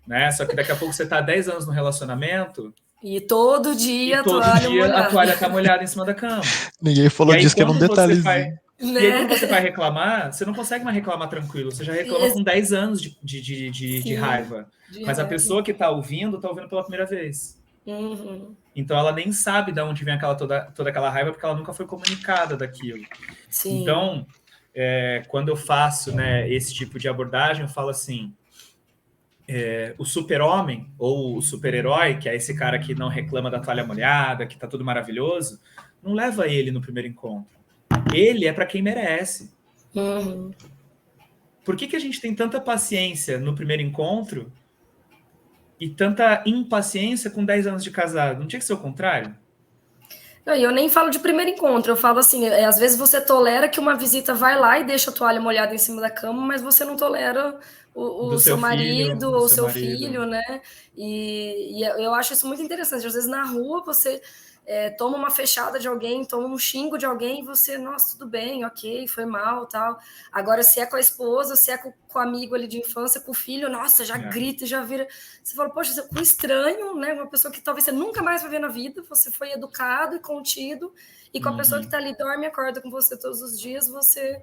Né? Só que daqui a pouco você está há 10 anos no relacionamento... E todo dia a toalha está molhada em cima da cama. Ninguém falou disso, que era um detalhezinho. E aí, quando você vai reclamar, você não consegue mais reclamar tranquilo. Você já reclama com 10 anos de raiva. Mas a pessoa que está ouvindo pela primeira vez. Uhum. Então, ela nem sabe de onde vem toda aquela raiva, porque ela nunca foi comunicada daquilo. Sim. Então, quando eu faço, né, esse tipo de abordagem, eu falo assim... o super-homem ou o super-herói, que é esse cara que não reclama da toalha molhada, que tá tudo maravilhoso, não leva ele no primeiro encontro. Ele é para quem merece. Uhum. Por que a gente tem tanta paciência no primeiro encontro e tanta impaciência com 10 anos de casado? Não tinha que ser o contrário? Não, eu nem falo de primeiro encontro, eu falo assim, às vezes você tolera que uma visita vai lá e deixa a toalha molhada em cima da cama, mas você não tolera o seu marido ou o seu filho, né? E eu acho isso muito interessante. Às vezes na rua você toma uma fechada de alguém, toma um xingo de alguém e você, nossa, tudo bem, ok, foi mal, tal. Agora, se é com a esposa, se é com o amigo ali de infância, com o filho, nossa, já grita, já vira... Você fala, poxa, com estranho, né? Uma pessoa que talvez você nunca mais vai ver na vida, você foi educado e contido, e com a pessoa que tá ali, dorme e acorda com você todos os dias, você...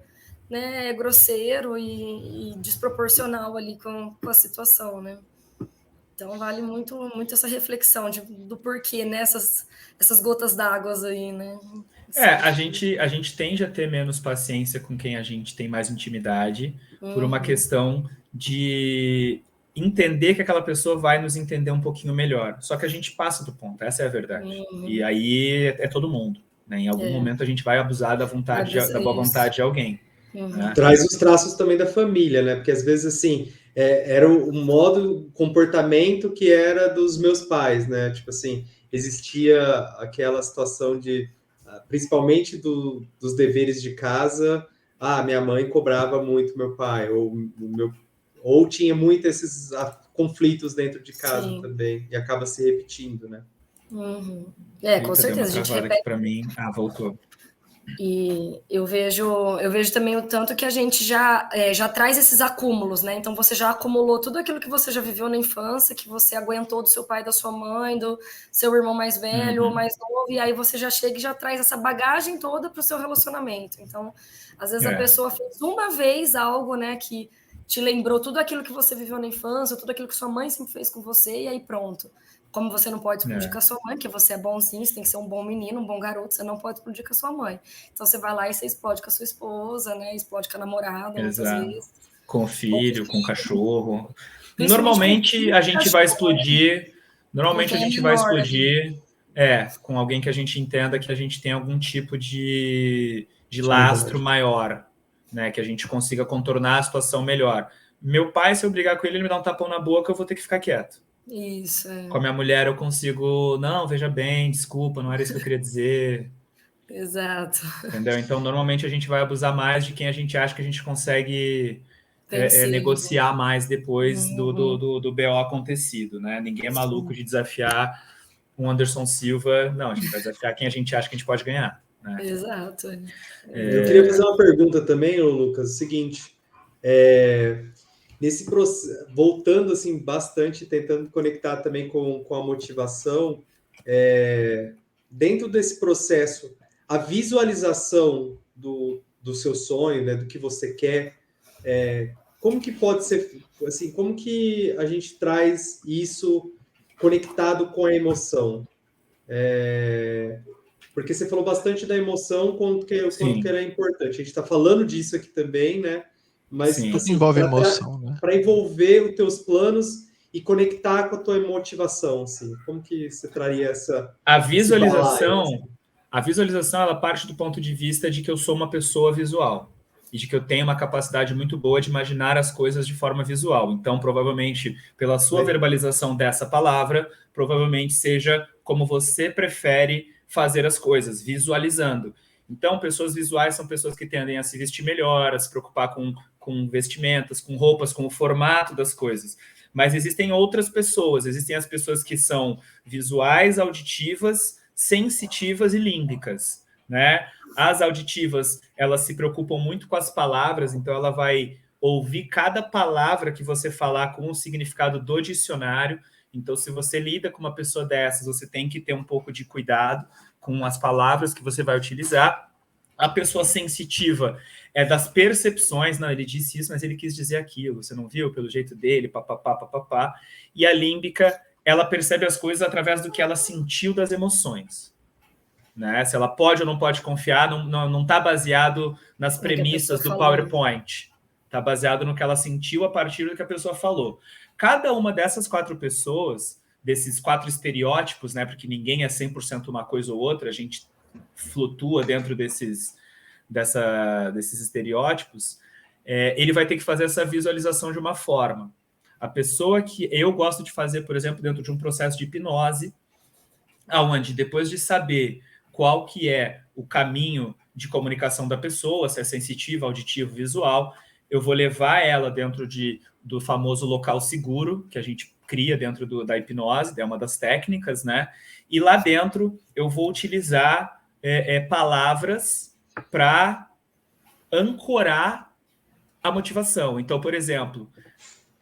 né, é grosseiro e desproporcional ali com a situação, né? Então vale muito, muito essa reflexão do porquê, né, essas gotas d'água aí, né? A gente tende a ter menos paciência com quem a gente tem mais intimidade, por uma questão de entender que aquela pessoa vai nos entender um pouquinho melhor. Só que a gente passa do ponto, essa é a verdade. E aí é todo mundo, né? Em algum momento a gente vai abusar da boa vontade de alguém. Né? Traz os traços também da família, né? Porque às vezes assim era o modo, comportamento que era dos meus pais, né? Tipo assim, existia aquela situação de, principalmente dos deveres de casa. Minha mãe cobrava muito meu pai, ou tinha muito esses conflitos dentro de casa. Sim. Também, e acaba se repetindo, né? Com certeza. A gente repete. Para mim, voltou. E eu vejo também o tanto que a gente já traz esses acúmulos, né? Então você já acumulou tudo aquilo que você já viveu na infância, que você aguentou do seu pai, da sua mãe, do seu irmão mais velho ou mais novo, e aí você já chega e já traz essa bagagem toda para o seu relacionamento. Então, às vezes a pessoa fez uma vez algo, né, que te lembrou tudo aquilo que você viveu na infância, tudo aquilo que sua mãe sempre fez com você, e aí pronto. Como você não pode explodir com a sua mãe, porque você é bonzinho, você tem que ser um bom menino, um bom garoto, você não pode explodir com a sua mãe. Então você vai lá e você explode com a sua esposa, né? Explode com a namorada, muitas vezes. Com o filho, com o cachorro. Normalmente a gente vai explodir. Normalmente a gente vai explodir com alguém que a gente entenda que a gente tem algum tipo de lastro maior, né? Que a gente consiga contornar a situação melhor. Meu pai, se eu brigar com ele me dá um tapão na boca, eu vou ter que ficar quieto. Isso. Com a minha mulher eu consigo, não, veja bem, desculpa, não era isso que eu queria dizer. Exato. Entendeu? Então, normalmente a gente vai abusar mais de quem a gente acha que a gente consegue negociar mais depois do BO acontecido, né? Ninguém é maluco de desafiar um Anderson Silva. Não, a gente vai desafiar quem a gente acha que a gente pode ganhar. Né? Exato. Eu queria fazer uma pergunta também, Lucas, o seguinte... Nesse processo, voltando assim bastante, tentando conectar também com a motivação, dentro desse processo, a visualização do seu sonho, né, do que você quer, como que pode ser, assim, como que a gente traz isso conectado com a emoção? Porque você falou bastante da emoção, quanto que ela é importante. A gente está falando disso aqui também, né? Mas Tudo assim, envolve emoção, né? para envolver os teus planos e conectar com a tua motivação, assim. Como que você traria essa esse balaio, assim? A visualização, ela parte do ponto de vista de que eu sou uma pessoa visual e de que eu tenho uma capacidade muito boa de imaginar as coisas de forma visual. Então, provavelmente, pela sua verbalização dessa palavra, provavelmente seja como você prefere fazer as coisas, visualizando. Então, pessoas visuais são pessoas que tendem a se vestir melhor, a se preocupar com vestimentas, com roupas, com o formato das coisas. Mas existem outras pessoas, existem as pessoas que são visuais, auditivas, sensitivas e límbicas, né? As auditivas, elas se preocupam muito com as palavras, então ela vai ouvir cada palavra que você falar com o significado do dicionário. Então, se você lida com uma pessoa dessas, você tem que ter um pouco de cuidado com as palavras que você vai utilizar. A pessoa sensitiva é das percepções, não, ele disse isso, mas ele quis dizer aquilo, você não viu pelo jeito dele, papapá, papapá. E a límbica, ela percebe as coisas através do que ela sentiu das emoções. Né? Se ela pode ou não pode confiar, não está baseado nas premissas do PowerPoint. Está baseado no que ela sentiu a partir do que a pessoa falou. Cada uma dessas 4 pessoas, desses 4 estereótipos, né? Porque ninguém é 100% uma coisa ou outra, a gente flutua dentro desses estereótipos, ele vai ter que fazer essa visualização de uma forma. A pessoa que eu gosto de fazer, por exemplo, dentro de um processo de hipnose, onde depois de saber qual que é o caminho de comunicação da pessoa, se é sensitiva, auditivo, visual, eu vou levar ela dentro do famoso local seguro, que a gente cria dentro da hipnose, é uma das técnicas, né? E lá dentro eu vou utilizar palavras para ancorar a motivação. Então, por exemplo,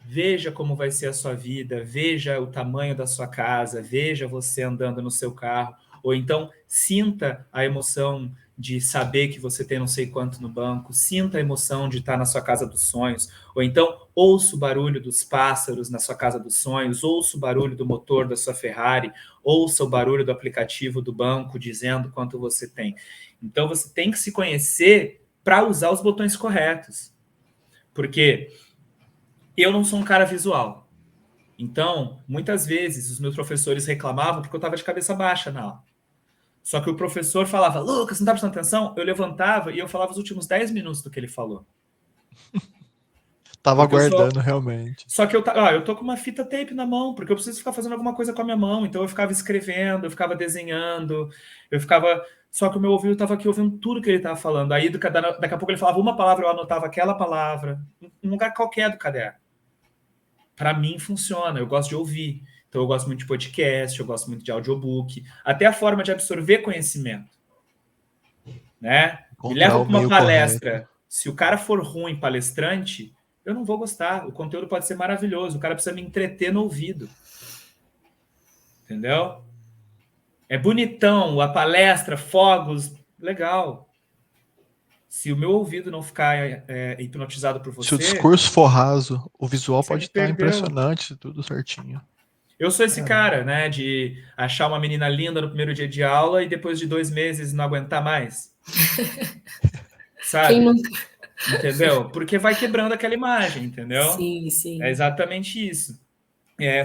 veja como vai ser a sua vida, veja o tamanho da sua casa, veja você andando no seu carro, ou então sinta a emoção de saber que você tem não sei quanto no banco, sinta a emoção de estar na sua casa dos sonhos, ou então ouça o barulho dos pássaros na sua casa dos sonhos, ouça o barulho do motor da sua Ferrari, ouça o barulho do aplicativo do banco dizendo quanto você tem. Então você tem que se conhecer para usar os botões corretos. Porque eu não sou um cara visual. Então, muitas vezes, os meus professores reclamavam porque eu estava de cabeça baixa na aula. Só que o professor falava, Lucas, não está prestando atenção? Eu levantava e eu falava os últimos 10 minutos do que ele falou. Tava aguardando, realmente. Só que eu tô com uma fita tape na mão, porque eu preciso ficar fazendo alguma coisa com a minha mão. Então eu ficava escrevendo, eu ficava desenhando, só que o meu ouvido estava aqui ouvindo tudo que ele estava falando. Aí daqui a pouco ele falava uma palavra, eu anotava aquela palavra, em um lugar qualquer do caderno. Para mim funciona, eu gosto de ouvir. Então eu gosto muito de podcast, eu gosto muito de audiobook, até a forma de absorver conhecimento. Né? Me leva para uma palestra. Correto. Se o cara for ruim palestrante, eu não vou gostar. O conteúdo pode ser maravilhoso, o cara precisa me entreter no ouvido. Entendeu? É bonitão, a palestra, fogos, legal. Se o meu ouvido não ficar hipnotizado por você... Se o discurso for raso, o visual pode estar impressionante, tudo certinho. Eu sou esse cara, né, de achar uma menina linda no primeiro dia de aula e depois de 2 meses não aguentar mais. Sabe? Quem nunca? Entendeu? Porque vai quebrando aquela imagem, entendeu? Sim, sim. É exatamente isso.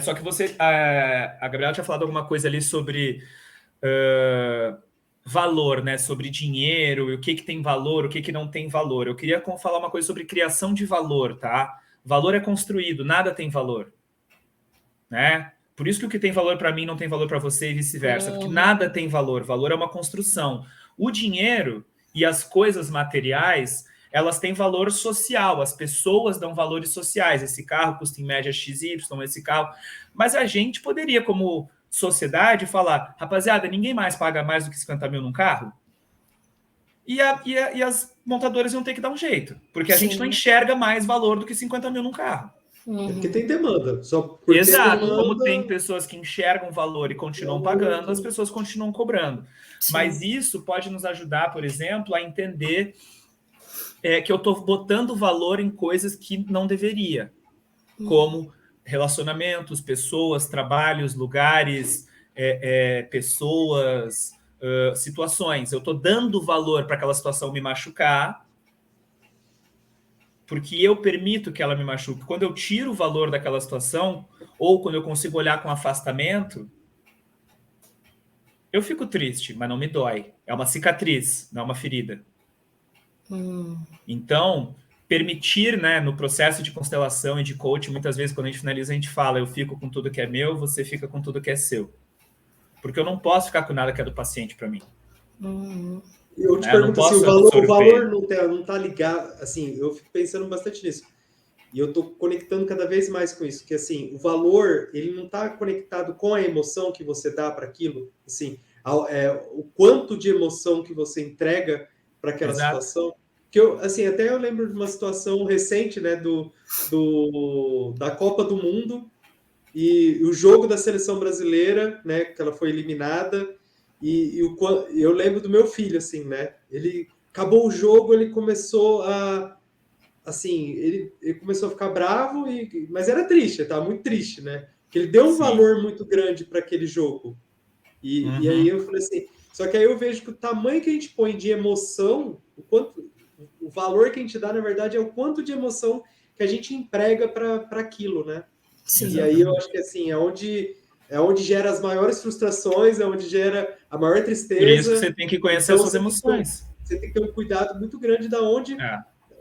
Só que a Gabriela tinha falado alguma coisa ali sobre valor, né? Sobre dinheiro, e o que tem valor, o que não tem valor. Eu queria falar uma coisa sobre criação de valor, tá? Valor é construído, nada tem valor. Né? Por isso que o que tem valor para mim não tem valor para você e vice-versa, porque nada tem valor. Valor é uma construção. O dinheiro e as coisas materiais, elas têm valor social, as pessoas dão valores sociais. Esse carro custa em média XY, esse carro... Mas a gente poderia, como sociedade, falar, rapaziada, ninguém mais paga mais do que 50 mil num carro? E as montadoras iam ter que dar um jeito, porque a gente não enxerga mais valor do que 50 mil num carro. Porque tem demanda. Exato, demanda... como tem pessoas que enxergam valor e continuam pagando, as pessoas continuam cobrando. Sim. Mas isso pode nos ajudar, por exemplo, a entender que eu estou botando valor em coisas que não deveria, como relacionamentos, pessoas, trabalhos, lugares, pessoas, situações. Eu estou dando valor para aquela situação me machucar, porque eu permito que ela me machuque. Quando eu tiro o valor daquela situação, ou quando eu consigo olhar com afastamento, eu fico triste, mas não me dói. É uma cicatriz, não é uma ferida. Então, permitir, né, no processo de constelação e de coaching, muitas vezes quando a gente finaliza, a gente fala, eu fico com tudo que é meu, você fica com tudo que é seu. Porque eu não posso ficar com nada que é do paciente para mim. Eu te pergunto assim, o valor não tá ligado, assim, eu fico pensando bastante nisso. E eu tô conectando cada vez mais com isso, que assim, o valor, ele não tá conectado com a emoção que você dá para aquilo, assim, o quanto de emoção que você entrega para aquela situação. Que até eu lembro de uma situação recente, né, da Copa do Mundo e o jogo da seleção brasileira, né, que ela foi eliminada, e eu lembro do meu filho, assim, né, ele acabou o jogo, ele começou a assim, ele começou a ficar bravo, mas era triste, ele estava muito triste, né? Porque ele deu um valor muito grande para aquele jogo. E aí eu falei assim, só que aí eu vejo que o tamanho que a gente põe de emoção, o valor que a gente dá, na verdade, é o quanto de emoção que a gente emprega para aquilo, né? Sim. E aí eu acho que assim, é onde gera as maiores frustrações, é onde gera a maior tristeza. Por isso que você tem que conhecer então, as suas emoções. Você tem que ter um cuidado muito grande da onde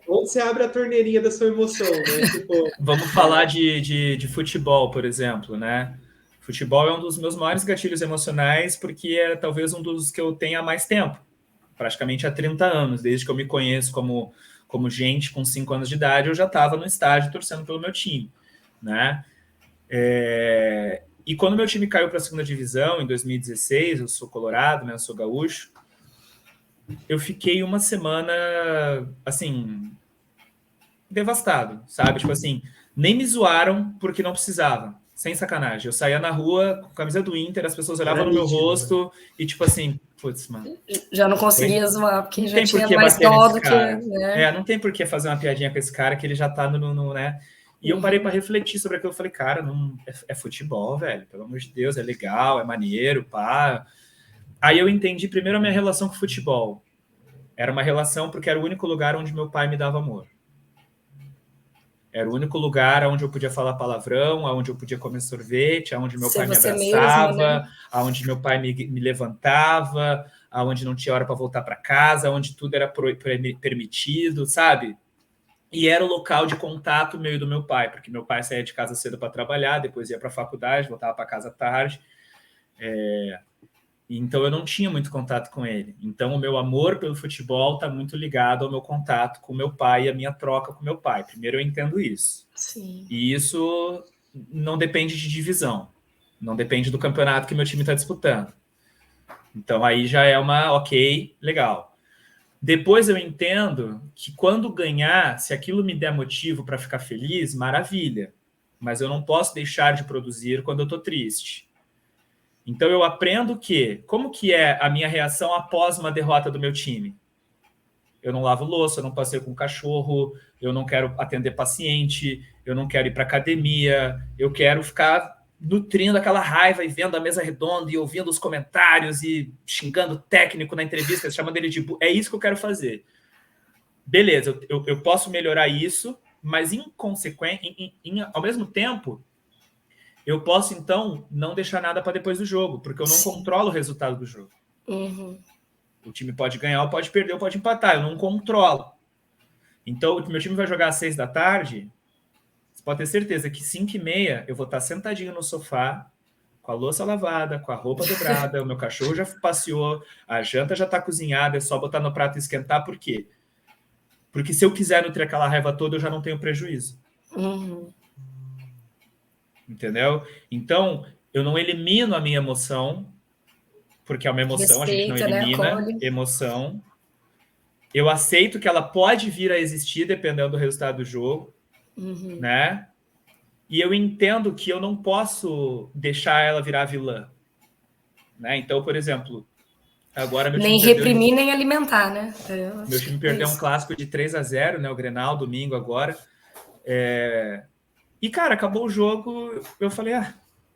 você abre a torneirinha da sua emoção, né? Tipo, vamos falar de futebol, por exemplo, né? Futebol é um dos meus maiores gatilhos emocionais, porque é talvez um dos que eu tenho há mais tempo, praticamente há 30 anos, desde que eu me conheço como gente com 5 anos de idade, eu já estava no estádio torcendo pelo meu time, né? E quando meu time caiu para a segunda divisão, em 2016, eu sou colorado, né? Eu sou gaúcho, eu fiquei uma semana, assim, devastado, sabe? Tipo assim, nem me zoaram porque não precisava. Sem sacanagem. Eu saía na rua com a camisa do Inter, as pessoas olhavam no meu rosto e tipo assim, putz, mano. Já não conseguia zoar, porque já tinha mais dó do que... Né? Não tem por que fazer uma piadinha com esse cara que ele já tá no né? E eu parei para refletir sobre aquilo. Eu falei, cara, não, é futebol, velho. Pelo amor de Deus, é legal, é maneiro, pá. Aí eu entendi primeiro a minha relação com o futebol. Era uma relação porque era o único lugar onde meu pai me dava amor. Era o único lugar onde eu podia falar palavrão, onde eu podia comer sorvete, onde meu pai me abraçava, mesmo, né? Onde meu pai me levantava, onde não tinha hora para voltar para casa, onde tudo era permitido, sabe? E era o local de contato meu e do meu pai, porque meu pai saía de casa cedo para trabalhar, depois ia para a faculdade, voltava para casa tarde. Então eu não tinha muito contato com ele. Então o meu amor pelo futebol está muito ligado ao meu contato com meu pai e a minha troca com meu pai. Primeiro eu entendo isso. Sim. E isso não depende de divisão. Não depende do campeonato que meu time está disputando. Então aí já é ok, legal. Depois eu entendo que quando ganhar, se aquilo me der motivo para ficar feliz, maravilha. Mas eu não posso deixar de produzir quando eu estou triste. Então eu aprendo como que é a minha reação após uma derrota do meu time? Eu não lavo louça, eu não passeio com o cachorro, eu não quero atender paciente, eu não quero ir para academia, eu quero ficar nutrindo aquela raiva e vendo a mesa redonda e ouvindo os comentários e xingando o técnico na entrevista, chamando ele de... É isso que eu quero fazer. Beleza, eu posso melhorar isso, mas ao mesmo tempo, eu posso, então, não deixar nada para depois do jogo, porque eu não controlo o resultado do jogo. O time pode ganhar, ou pode perder, ou pode empatar. Eu não controlo. Então, o meu time vai jogar às 6 da tarde, você pode ter certeza que 5h30 eu vou estar sentadinho no sofá, com a louça lavada, com a roupa dobrada, o meu cachorro já passeou, a janta já está cozinhada, é só botar no prato e esquentar. Por quê? Porque se eu quiser nutrir aquela raiva toda, eu já não tenho prejuízo. Entendeu? Então, eu não elimino a minha emoção, porque é uma emoção, a gente não elimina emoção. Eu aceito que ela pode vir a existir dependendo do resultado do jogo, né? E eu entendo que eu não posso deixar ela virar vilã, né? Então, por exemplo, Agora meu Nem time reprimir, nem alimentar, né? Meu time perdeu um clássico de 3-0, né? O Grenal, domingo agora. E, cara, acabou o jogo, eu falei,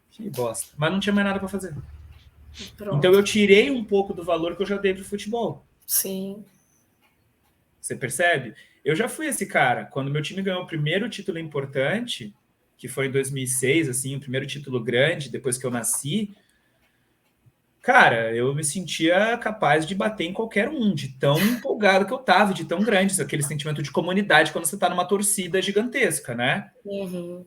que bosta. Mas não tinha mais nada para fazer. Pronto. Então eu tirei um pouco do valor que eu já dei pro futebol. Sim. Você percebe? Eu já fui esse cara. Quando meu time ganhou o primeiro título importante, que foi em 2006, assim, o primeiro título grande, depois que eu nasci, cara, eu me sentia capaz de bater em qualquer um, de tão empolgado que eu tava, de tão grande, aquele sentimento de comunidade quando você tá numa torcida gigantesca, né? Uhum.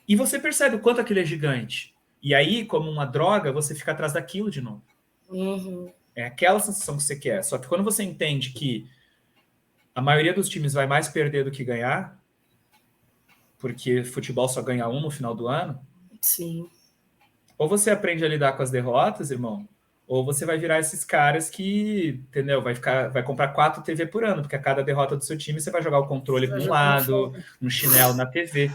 E você percebe o quanto aquilo é gigante. E aí, como uma droga, você fica atrás daquilo de novo. Uhum. É aquela sensação que você quer. Só que quando você entende que a maioria dos times vai mais perder do que ganhar, porque futebol só ganha um no final do ano, Sim. ou você aprende a lidar com as derrotas, irmão, ou você vai virar esses caras que, entendeu? Vai comprar 4 TV por ano, porque a cada derrota do seu time você vai jogar o controle para um lado, um chinelo na TV.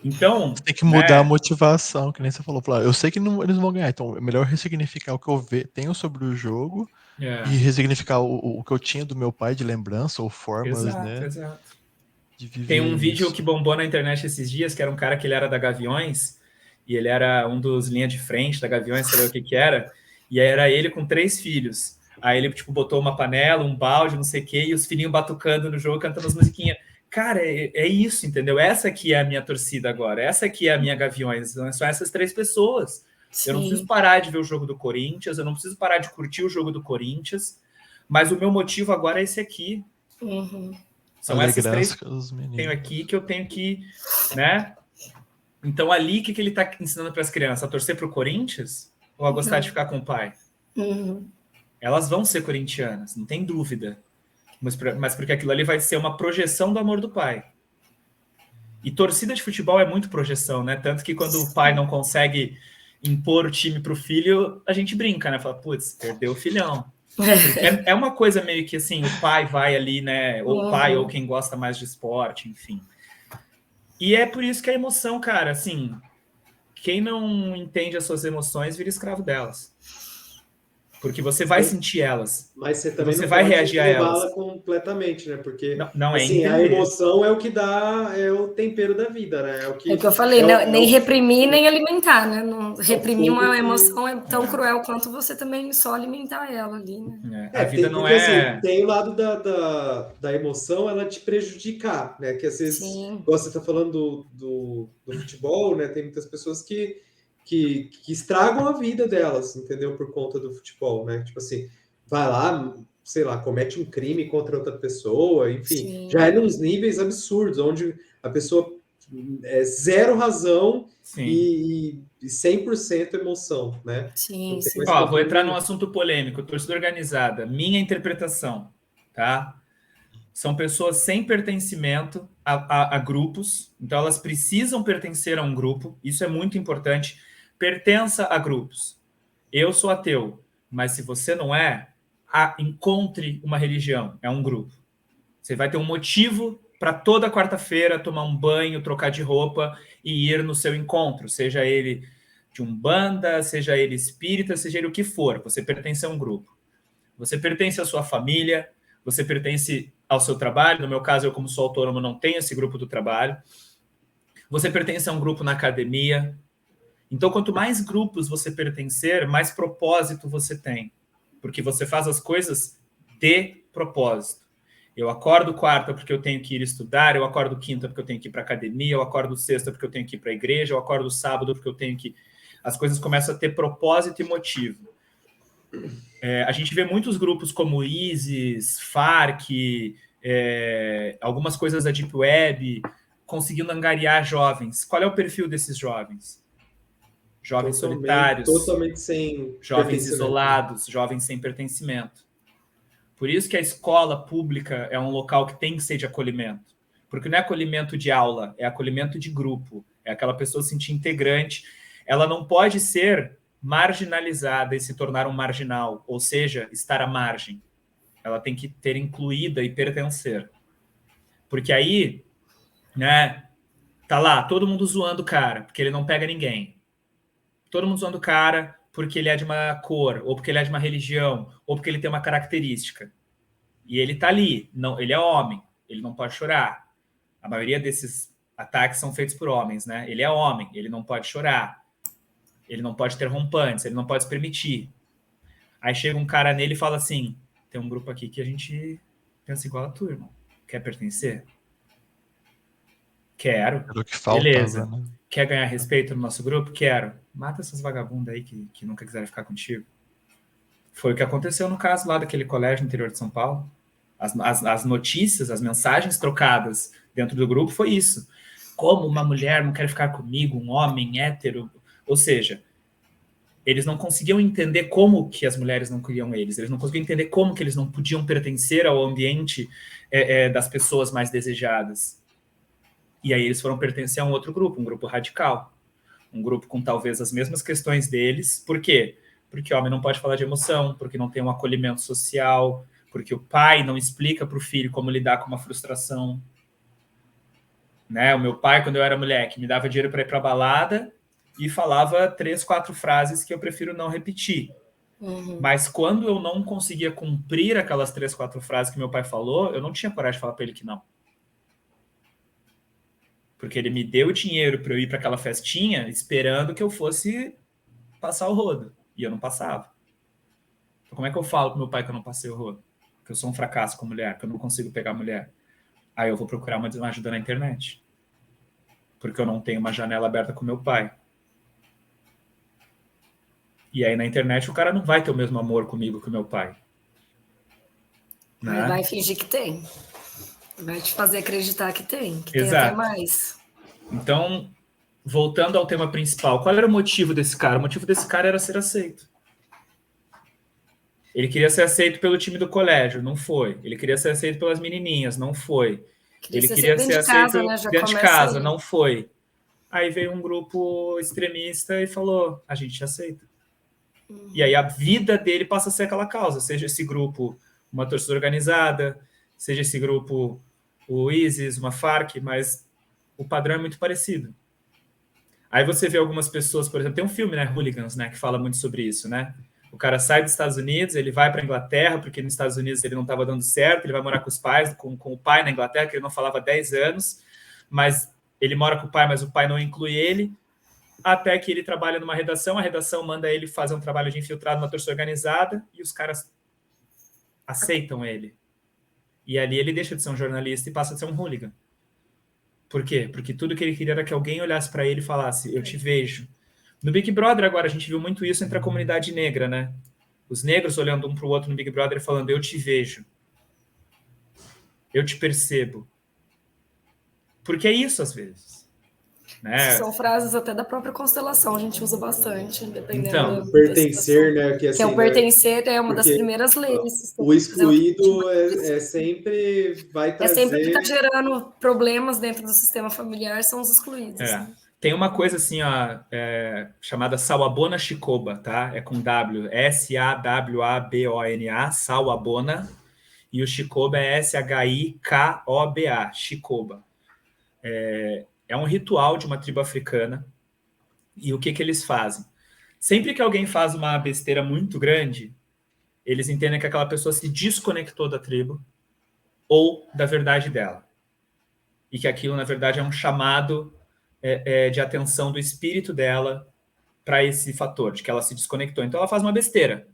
Então, tem que mudar a motivação, que nem você falou. Eu sei que eles não vão ganhar, então é melhor ressignificar o que eu tenho sobre o jogo e ressignificar o que eu tinha do meu pai de lembrança ou formas, exato, né? Exato. De viver Tem um vídeo isso. que bombou na internet esses dias, que era um cara que ele era da Gaviões, e ele era um dos linha de frente da Gaviões, sei lá o que era, e era ele com 3 filhos. Aí ele, tipo, botou uma panela, um balde, não sei o quê, e os filhinhos batucando no jogo, cantando as musiquinhas. Cara, é isso, entendeu? Essa aqui é a minha torcida agora, essa aqui é a minha Gaviões, são essas 3 pessoas. Sim. Eu não preciso parar de ver o jogo do Corinthians, eu não preciso parar de curtir o jogo do Corinthians, mas o meu motivo agora é esse aqui. Uhum. São essas 3 que eu tenho aqui que eu tenho que, né? Então ali, o que ele está ensinando para as crianças? A torcer para o Corinthians ou a gostar de ficar com o pai? Uhum. Elas vão ser corintianas, não tem dúvida. Mas porque aquilo ali vai ser uma projeção do amor do pai. E torcida de futebol é muito projeção, né? Tanto que quando o pai não consegue impor o time para o filho, a gente brinca, né? Fala, putz, perdeu o filhão. É uma coisa meio que assim, o pai vai ali, né? Ou o pai, ou quem gosta mais de esporte, enfim. E é por isso que a emoção, cara, assim, quem não entende as suas emoções vira escravo delas. Porque você vai sentir elas. Mas você também você não vai pode reagir a elas. completamente, né? Porque não assim, é a emoção é o que dá, é o tempero da vida, né? É o que eu falei, nem reprimir, nem alimentar, né? Não, reprimir uma emoção é tão cruel quanto você também só alimentar ela ali, né? A vida não porque, assim, tem o lado da emoção, ela te prejudicar, né? Que às vezes, igual você está falando do futebol, né? Tem muitas pessoas que estragam a vida delas, entendeu? Por conta do futebol, né? Tipo assim, vai lá, sei lá, comete um crime contra outra pessoa, enfim, já é nos níveis absurdos, onde a pessoa é zero razão e 100% emoção, né? Sim. Vou entrar num assunto polêmico, torcida organizada. Minha interpretação, tá? São pessoas sem pertencimento a grupos, então elas precisam pertencer a um grupo, isso é muito importante. Pertença a grupos. Eu sou ateu, mas se você não é, encontre uma religião, é um grupo. Você vai ter um motivo para toda quarta-feira tomar um banho, trocar de roupa e ir no seu encontro, seja ele de umbanda, seja ele espírita, seja ele o que for, você pertence a um grupo. Você pertence à sua família, você pertence ao seu trabalho, no meu caso, eu como sou autônomo não tenho esse grupo do trabalho. Você pertence a um grupo na academia. Então, quanto mais grupos você pertencer, mais propósito você tem, porque você faz as coisas de propósito. Eu acordo quarta porque eu tenho que ir estudar, eu acordo quinta porque eu tenho que ir para academia, eu acordo sexta porque eu tenho que ir para a igreja, eu acordo sábado porque eu tenho que... As coisas começam a ter propósito e motivo. A gente vê muitos grupos como ISIS, FARC, algumas coisas da Deep Web, conseguindo angariar jovens. Qual é o perfil desses jovens? Jovens solitários, totalmente sem jovens isolados, jovens sem pertencimento. Por isso que a escola pública é um local que tem que ser de acolhimento. Porque não é acolhimento de aula, é acolhimento de grupo. É aquela pessoa se sentir integrante. Ela não pode ser marginalizada e se tornar um marginal, ou seja, estar à margem. Ela tem que ter incluída e pertencer. Porque aí, né, tá lá todo mundo zoando o cara, porque ele não pega ninguém. Todo mundo zoando o cara, porque ele é de uma cor, ou porque ele é de uma religião, ou porque ele tem uma característica. E ele tá ali, não, ele é homem, ele não pode chorar. A maioria desses ataques são feitos por homens, né? Ele é homem, ele não pode chorar, ele não pode ter rompantes, ele não pode se permitir. Aí chega um cara nele e fala assim, tem um grupo aqui que a gente pensa igual a tu, irmão. Quer pertencer? Quero. Era o que faltava, Beleza. né? Quer ganhar respeito no nosso grupo? Quero. Mata essas vagabundas aí que nunca quiseram ficar contigo. Foi o que aconteceu no caso lá daquele colégio no interior de São Paulo. As notícias, as mensagens trocadas dentro do grupo foi isso. Como uma mulher não quer ficar comigo, um homem hétero. Ou seja, eles não conseguiam entender como que as mulheres não queriam eles. Eles não conseguiam entender como que eles não podiam pertencer ao ambiente das pessoas mais desejadas. E aí eles foram pertencer a um outro grupo, um grupo radical. Um grupo com talvez as mesmas questões deles. Por quê? Porque o homem não pode falar de emoção, porque não tem um acolhimento social, porque o pai não explica para o filho como lidar com uma frustração. Né? O meu pai, quando eu era moleque, me dava dinheiro para ir para a balada e falava 3, 4 frases que eu prefiro não repetir. Uhum. Mas quando eu não conseguia cumprir aquelas 3, 4 frases que meu pai falou, eu não tinha coragem de falar para ele que não. Porque ele me deu dinheiro para eu ir para aquela festinha esperando que eu fosse passar o rodo. E eu não passava. Então, como é que eu falo pro meu pai que eu não passei o rodo? Que eu sou um fracasso com mulher, que eu não consigo pegar mulher. Aí eu vou procurar uma ajuda na internet. Porque eu não tenho uma janela aberta com meu pai. E aí na internet o cara não vai ter o mesmo amor comigo que o meu pai. Né? Vai fingir que tem. Vai te fazer acreditar que tem Exato. Tem até mais. Então, voltando ao tema principal, qual era o motivo desse cara? O motivo desse cara era ser aceito. Ele queria ser aceito pelo time do colégio, não foi. Ele queria ser aceito pelas menininhas, não foi. Ele queria ser aceito dentro de casa, não foi. Aí veio um grupo extremista e falou, a gente te aceita. E aí a vida dele passa a ser aquela causa, seja esse grupo uma torcida organizada, seja esse grupo o ISIS, uma Farc, mas o padrão é muito parecido. Aí você vê algumas pessoas, por exemplo, tem um filme, né, Hooligans, né, que fala muito sobre isso, né? O cara sai dos Estados Unidos, ele vai para a Inglaterra, porque nos Estados Unidos ele não estava dando certo, ele vai morar com os pais, com o pai na Inglaterra, que ele não falava há 10 anos, mas ele mora com o pai, mas o pai não inclui ele, até que ele trabalha numa redação, a redação manda ele fazer um trabalho de infiltrado numa torcida organizada, e os caras aceitam ele. E ali ele deixa de ser um jornalista e passa a ser um hooligan. Por quê? Porque tudo que ele queria era que alguém olhasse para ele e falasse, eu te vejo. No Big Brother agora, a gente viu muito isso entre a comunidade negra, né? Os negros olhando um para o outro no Big Brother e falando, eu te vejo. Eu te percebo. Porque é isso, às vezes. Né? São frases até da própria constelação, a gente usa bastante, dependendo então, pertencer, né? Que é o pertencer é uma das primeiras leis. O excluído sempre vai trazer... É sempre que está gerando problemas dentro do sistema familiar, são os excluídos. Né? Tem uma coisa assim, ó, chamada Sawabona Shikoba, tá? É com W, S-A-W-A-B-O-N-A, Sawabona, e o Shikoba é S-H-I-K-O-B-A, Shikoba. É um ritual de uma tribo africana, e o que eles fazem? Sempre que alguém faz uma besteira muito grande, eles entendem que aquela pessoa se desconectou da tribo ou da verdade dela. E que aquilo, na verdade, é um chamado de atenção do espírito dela para esse fator, de que ela se desconectou. Então, ela faz uma besteira.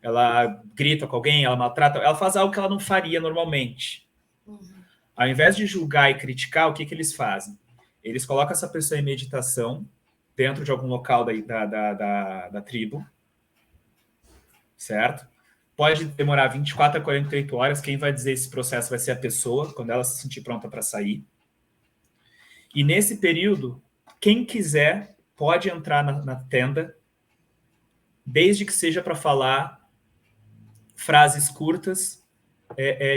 Ela grita com alguém, ela maltrata, ela faz algo que ela não faria normalmente. Ao invés de julgar e criticar, o que eles fazem? Eles colocam essa pessoa em meditação dentro de algum local da tribo, certo? Pode demorar 24 a 48 horas, quem vai dizer esse processo vai ser a pessoa, quando ela se sentir pronta para sair. E nesse período, quem quiser pode entrar na tenda, desde que seja para falar frases curtas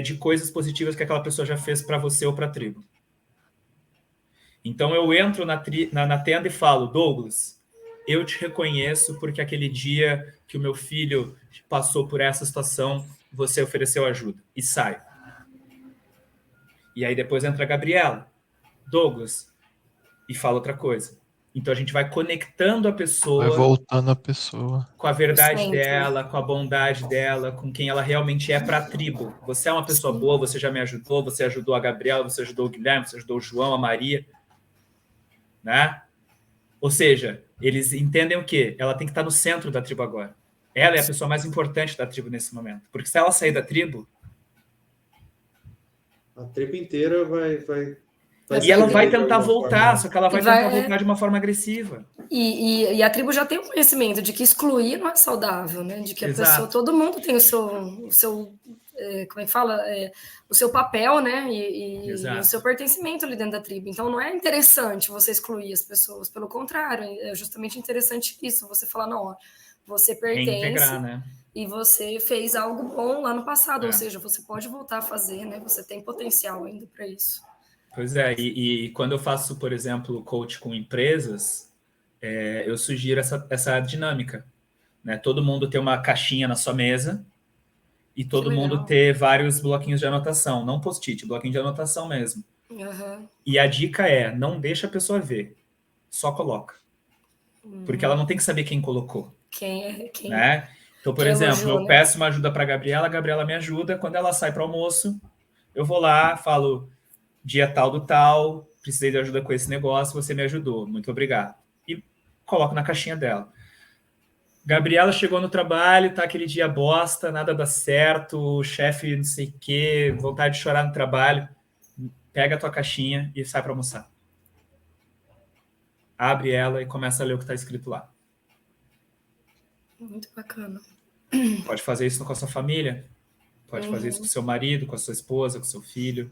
de coisas positivas que aquela pessoa já fez para você ou para a tribo. Então eu entro na tenda e falo, Douglas, eu te reconheço porque aquele dia que o meu filho passou por essa situação, você ofereceu ajuda. E saio. E aí depois entra a Gabriela. Douglas, e fala outra coisa. Então a gente vai conectando a pessoa, vai voltando a pessoa com a verdade Sempre. dela, com a bondade dela, com quem ela realmente é para a tribo. Você é uma pessoa boa, você já me ajudou, você ajudou a Gabriela, você ajudou o Guilherme, você ajudou o João, a Maria, né? Ou seja, eles entendem o quê? Ela tem que estar no centro da tribo agora. Ela é a pessoa mais importante da tribo nesse momento. Porque se ela sair da tribo... A tribo inteira vai E ela vai de tentar alguma voltar, forma. só que ela vai tentar voltar de uma forma agressiva. E a tribo já tem o conhecimento de que excluir não é saudável, né? De que a pessoa, todo mundo tem o seu como é que fala? O seu papel, né? E o seu pertencimento ali dentro da tribo. Então não é interessante você excluir as pessoas, pelo contrário, é justamente interessante isso, você falar, não, ó, você pertence, reintegrar, né? E você fez algo bom lá no passado, ou seja, você pode voltar a fazer, né? Você tem potencial ainda para isso. Pois é, e quando eu faço, por exemplo, coach com empresas, eu sugiro essa dinâmica, né? Todo mundo ter uma caixinha na sua mesa e todo mundo ter vários bloquinhos de anotação, não post-it, bloquinho de anotação mesmo. Uhum. E a dica é, não deixa a pessoa ver, só coloca. Porque ela não tem que saber quem colocou. Quem né? Então, por exemplo, eu peço uma ajuda para a Gabriela me ajuda, quando ela sai para o almoço, eu vou lá, falo, dia tal do tal, precisei de ajuda com esse negócio, você me ajudou, muito obrigado. E coloco na caixinha dela. Gabriela chegou no trabalho, tá aquele dia bosta, nada dá certo, o chefe não sei o quê, vontade de chorar no trabalho. Pega a tua caixinha e sai para almoçar. Abre ela e começa a ler o que está escrito lá. Muito bacana. Pode fazer isso com a sua família, pode fazer isso com o seu marido, com a sua esposa, com o seu filho.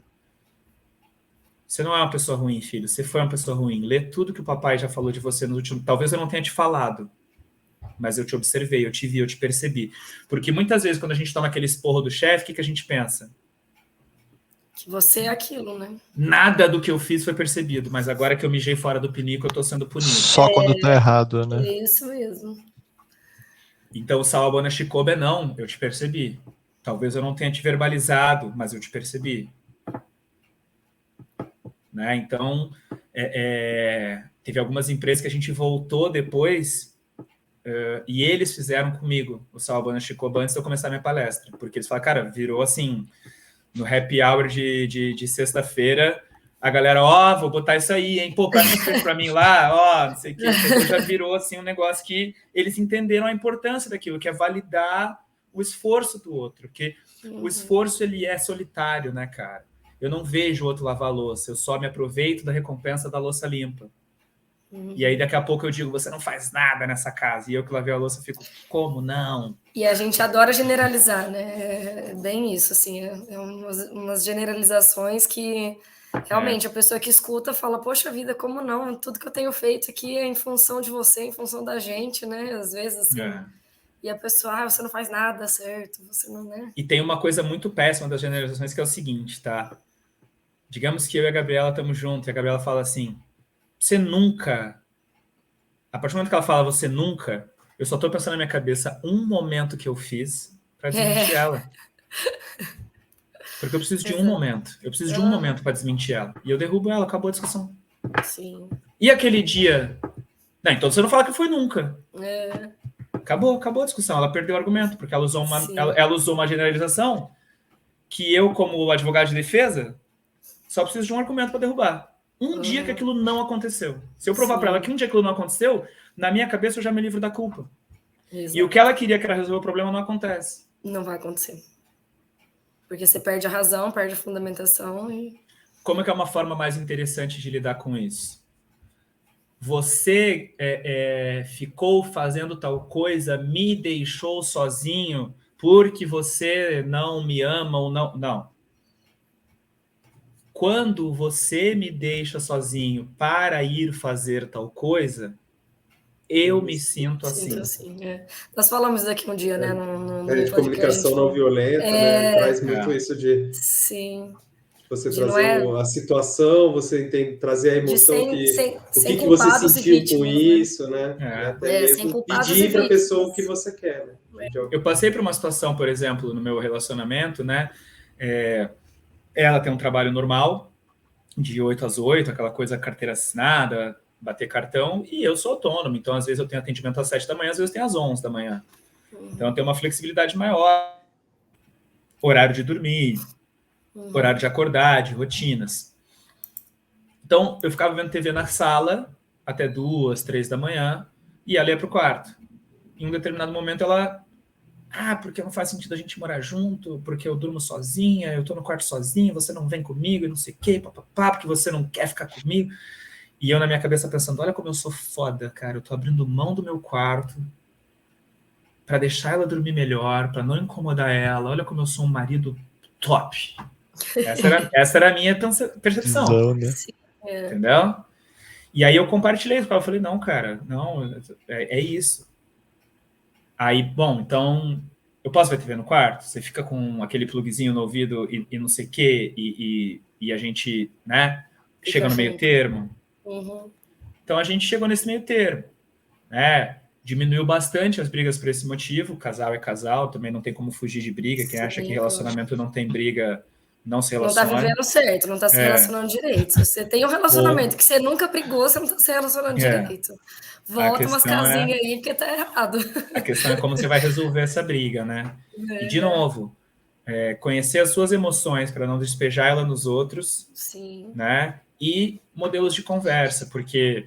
Você não é uma pessoa ruim, filho. Você foi uma pessoa ruim. Lê tudo que o papai já falou de você nos últimos... Talvez eu não tenha te falado, mas eu te observei, eu te vi, eu te percebi. Porque muitas vezes, quando a gente toma aquele esporro do chefe, o que a gente pensa? Que você é aquilo, né? Nada do que eu fiz foi percebido, mas agora que eu mijei fora do pinico, eu tô sendo punido. Só quando tá errado, né? É isso mesmo. Então, o Sawabona Shikobe, não, eu te percebi. Talvez eu não tenha te verbalizado, mas eu te percebi. Né? Então, teve algumas empresas que a gente voltou depois e eles fizeram comigo o Sawabona Shikobe antes de eu começar a minha palestra. Porque eles falaram, cara, virou assim, no happy hour de sexta-feira, a galera, vou botar isso aí, hein? Pô, pra mim lá, não sei o que. Então, já virou assim um negócio que eles entenderam a importância daquilo, que é validar o esforço do outro. Porque o esforço, ele é solitário, né, cara? Eu não vejo o outro lavar a louça, eu só me aproveito da recompensa da louça limpa. E aí, daqui a pouco, eu digo, você não faz nada nessa casa. E eu que lavei a louça, fico, como não? E a gente adora generalizar, né? É bem isso, assim, umas generalizações que realmente a pessoa que escuta fala, poxa vida, como não? Tudo que eu tenho feito aqui é em função de você, em função da gente, né? Às vezes, assim... E a pessoa, você não faz nada certo, você não, né? E tem uma coisa muito péssima das generalizações, que é o seguinte, tá? Digamos que eu e a Gabriela estamos juntos, e a Gabriela fala assim, você nunca... A partir do momento que ela fala você nunca, eu só estou pensando na minha cabeça um momento que eu fiz para desmentir ela. Porque eu preciso de um momento. Eu preciso de um momento para desmentir ela. E eu derrubo ela, acabou a discussão. Sim. E aquele dia... Não, então você não fala que foi nunca. Acabou a discussão. Ela perdeu o argumento, porque ela usou uma generalização que eu, como advogado de defesa, só preciso de um argumento para derrubar. Um dia que aquilo não aconteceu. Se eu provar para ela que um dia aquilo não aconteceu, na minha cabeça eu já me livro da culpa. Exato. E o que ela queria, que era resolver o problema, não acontece. Não vai acontecer. Porque você perde a razão, perde a fundamentação. Como é que é uma forma mais interessante de lidar com isso? Você ficou fazendo tal coisa, me deixou sozinho porque você não me ama ou não. Não. Quando você me deixa sozinho para ir fazer tal coisa, eu me sinto assim. Nós falamos daqui um dia, né? De comunicação não violenta, né? Traz muito isso de... Sim. Você trazer a situação, você trazer a emoção, o que você sentiu vítimas, com isso, né? Até mesmo pedir para a pessoa o que você quer. Né? Eu passei por uma situação, por exemplo, no meu relacionamento, né? Ela tem um trabalho normal, de 8 às 8, aquela coisa carteira assinada, bater cartão, e eu sou autônomo, então às vezes eu tenho atendimento às 7 da manhã, às vezes eu tenho às 11 da manhã. Então eu tenho uma flexibilidade maior, horário de dormir, horário de acordar, de rotinas. Então eu ficava vendo TV na sala até 2, 3 da manhã, e ela ia para o quarto. Em um determinado momento ela... porque não faz sentido a gente morar junto, porque eu durmo sozinha, eu tô no quarto sozinha, você não vem comigo, e não sei o quê, papapá, porque você não quer ficar comigo. E eu na minha cabeça pensando, olha como eu sou foda, cara, eu tô abrindo mão do meu quarto para deixar ela dormir melhor, para não incomodar ela, olha como eu sou um marido top. Essa era a minha percepção. Visão, né? Entendeu? E aí eu compartilhei isso, eu falei, não, cara, não, é isso. Aí, bom, então, eu posso ver TV no quarto? Você fica com aquele plugzinho no ouvido e não sei o quê, e a gente, né, chega no meio termo. Então, a gente chegou nesse meio termo, né? Diminuiu bastante as brigas por esse motivo, casal é casal, também não tem como fugir de briga, quem acha que relacionamento não tem briga, não se relaciona. Não tá vivendo certo, não tá se relacionando direito. Se você tem um relacionamento que você nunca brigou, você não tá se relacionando direito. Volta umas casinhas aí, porque tá errado. A questão é como você vai resolver essa briga, né? E, de novo, conhecer as suas emoções para não despejar ela nos outros. Sim. Né? E modelos de conversa, porque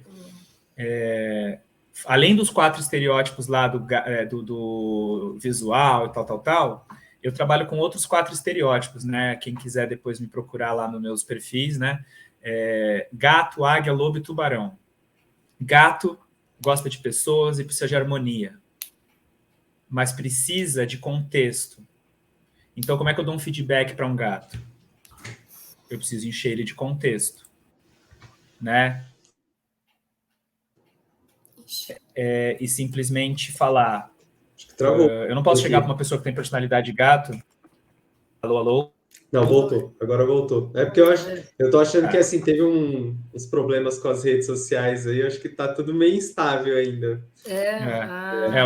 além dos 4 estereótipos lá do visual e tal, eu trabalho com outros 4 estereótipos, né? Quem quiser depois me procurar lá nos meus perfis, né? Gato, águia, lobo e tubarão. Gato gosta de pessoas e precisa de harmonia, mas precisa de contexto. Então, como é que eu dou um feedback para um gato? Eu preciso encher ele de contexto, né? E simplesmente falar. Eu não posso chegar para uma pessoa que tem personalidade de gato. Alô, alô? Não, voltou. Agora voltou. É porque eu tô achando que assim, teve uns problemas com as redes sociais aí, eu acho que tá tudo meio instável ainda.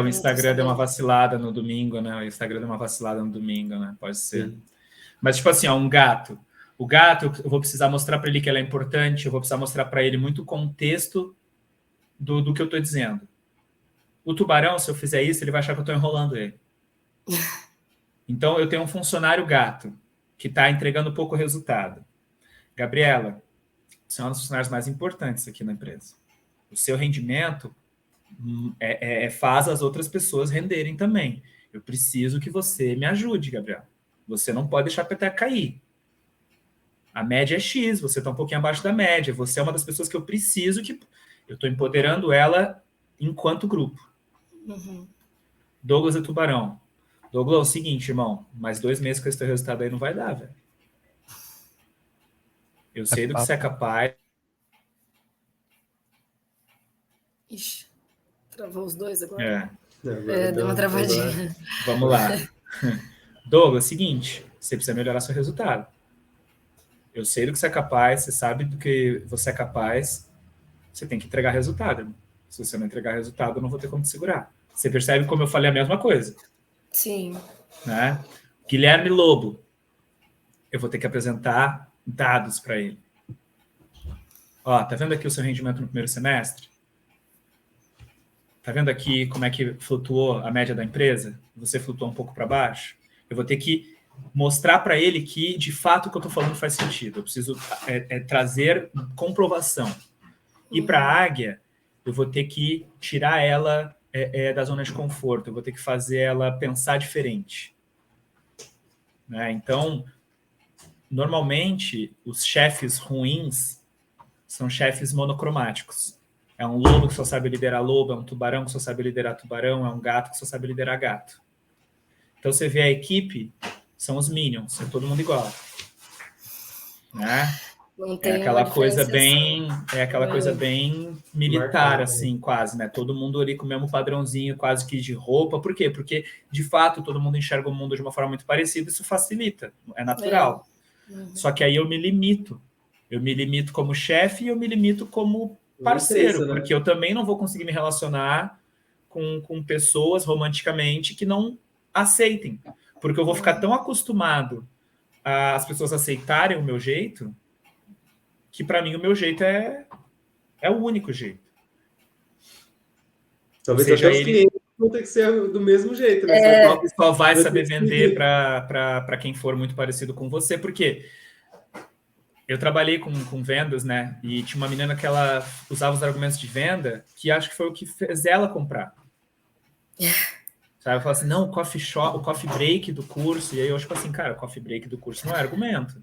O Instagram deu uma vacilada no domingo, né? O Instagram deu uma vacilada no domingo, né? Pode ser. Sim. Mas, tipo assim, um gato. O gato, eu vou precisar mostrar para ele que ela é importante, eu vou precisar mostrar para ele muito contexto do que eu tô dizendo. O tubarão, se eu fizer isso, ele vai achar que eu tô enrolando ele. Então, eu tenho um funcionário gato que está entregando pouco resultado. Gabriela, você é um dos funcionários mais importantes aqui na empresa. O seu rendimento faz as outras pessoas renderem também. Eu preciso que você me ajude, Gabriela. Você não pode deixar a peteca cair. A média é X, você está um pouquinho abaixo da média. Você é uma das pessoas que eu preciso que... Eu estou empoderando ela enquanto grupo. Douglas e Tubarão. Douglas, é o seguinte, irmão, mais 2 meses com esse teu resultado aí não vai dar, velho. Eu sei do que você é capaz. Ixi, travou os dois agora. Deu uma travadinha. Vamos lá. Douglas, seguinte, você precisa melhorar seu resultado. Eu sei do que você é capaz, você sabe do que você é capaz, você tem que entregar resultado, irmão. Se você não entregar resultado, eu não vou ter como te segurar. Você percebe como eu falei a mesma coisa? Sim. Né? Guilherme Lobo, eu vou ter que apresentar dados para ele. Ó, tá vendo aqui o seu rendimento no primeiro semestre? Tá vendo aqui como é que flutuou a média da empresa? Você flutuou um pouco para baixo? Eu vou ter que mostrar para ele que, de fato, o que eu estou falando faz sentido. Eu preciso trazer comprovação. E para a águia, eu vou ter que tirar ela da zona de conforto. Eu vou ter que fazer ela pensar diferente. Né? Então, normalmente, os chefes ruins são chefes monocromáticos. É um lobo que só sabe liderar lobo, é um tubarão que só sabe liderar tubarão, é um gato que só sabe liderar gato. Então, você vê a equipe, são os minions, é todo mundo igual. Né? É aquela coisa bem militar, marcado, assim, quase, né? Todo mundo ali com o mesmo padrãozinho, quase que de roupa. Por quê? Porque, de fato, todo mundo enxerga o mundo de uma forma muito parecida, isso facilita, é natural. Só que aí eu me limito. Eu me limito como chefe e eu me limito como parceiro, né? Porque eu também não vou conseguir me relacionar com pessoas romanticamente que não aceitem. Porque eu vou ficar tão acostumado às pessoas aceitarem o meu jeito, que para mim o meu jeito é É o único jeito. Talvez seja, até os ele- clientes vão ter que ser do mesmo jeito, né? Você só vai saber vender para quem for muito parecido com você, porque eu trabalhei com vendas, né? E tinha uma menina que ela usava os argumentos de venda que acho que foi o que fez ela comprar. Sabe? Eu falo assim, não, o coffee break do curso. E aí eu acho assim, cara, o coffee break do curso não é argumento.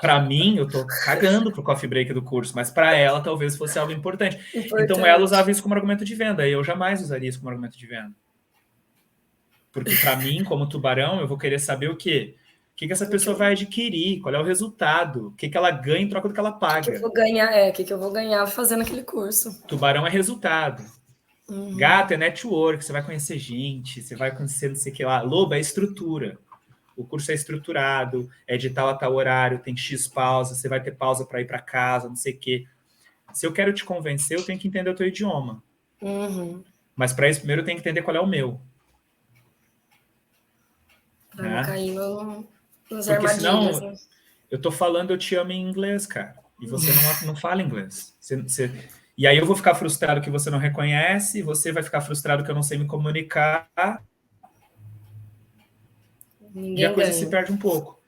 Para mim, eu tô cagando pro coffee break do curso, mas para ela talvez fosse algo importante. Então ela usava isso como argumento de venda, e eu jamais usaria isso como argumento de venda. Porque para mim, como tubarão, eu vou querer saber o quê? O que essa pessoa vai adquirir, qual é o resultado, o que ela ganha em troca do que ela paga. O que eu vou ganhar, o que eu vou ganhar fazendo aquele curso. Tubarão é resultado. Gato é network, você vai conhecer gente, você vai conhecer não sei o que lá. Lobo é estrutura. O curso é estruturado, é de tal a tal horário, tem X pausa, você vai ter pausa para ir para casa, não sei o quê. Se eu quero te convencer, eu tenho que entender o teu idioma. Mas para isso, primeiro eu tenho que entender qual é o meu. Para não cair nas Porque armadilhas. Senão, eu tô falando eu te amo em inglês, cara. E você não fala inglês. E aí eu vou ficar frustrado que você não reconhece, e você vai ficar frustrado que eu não sei me comunicar. Ninguém e a coisa ganha. se perde um pouco.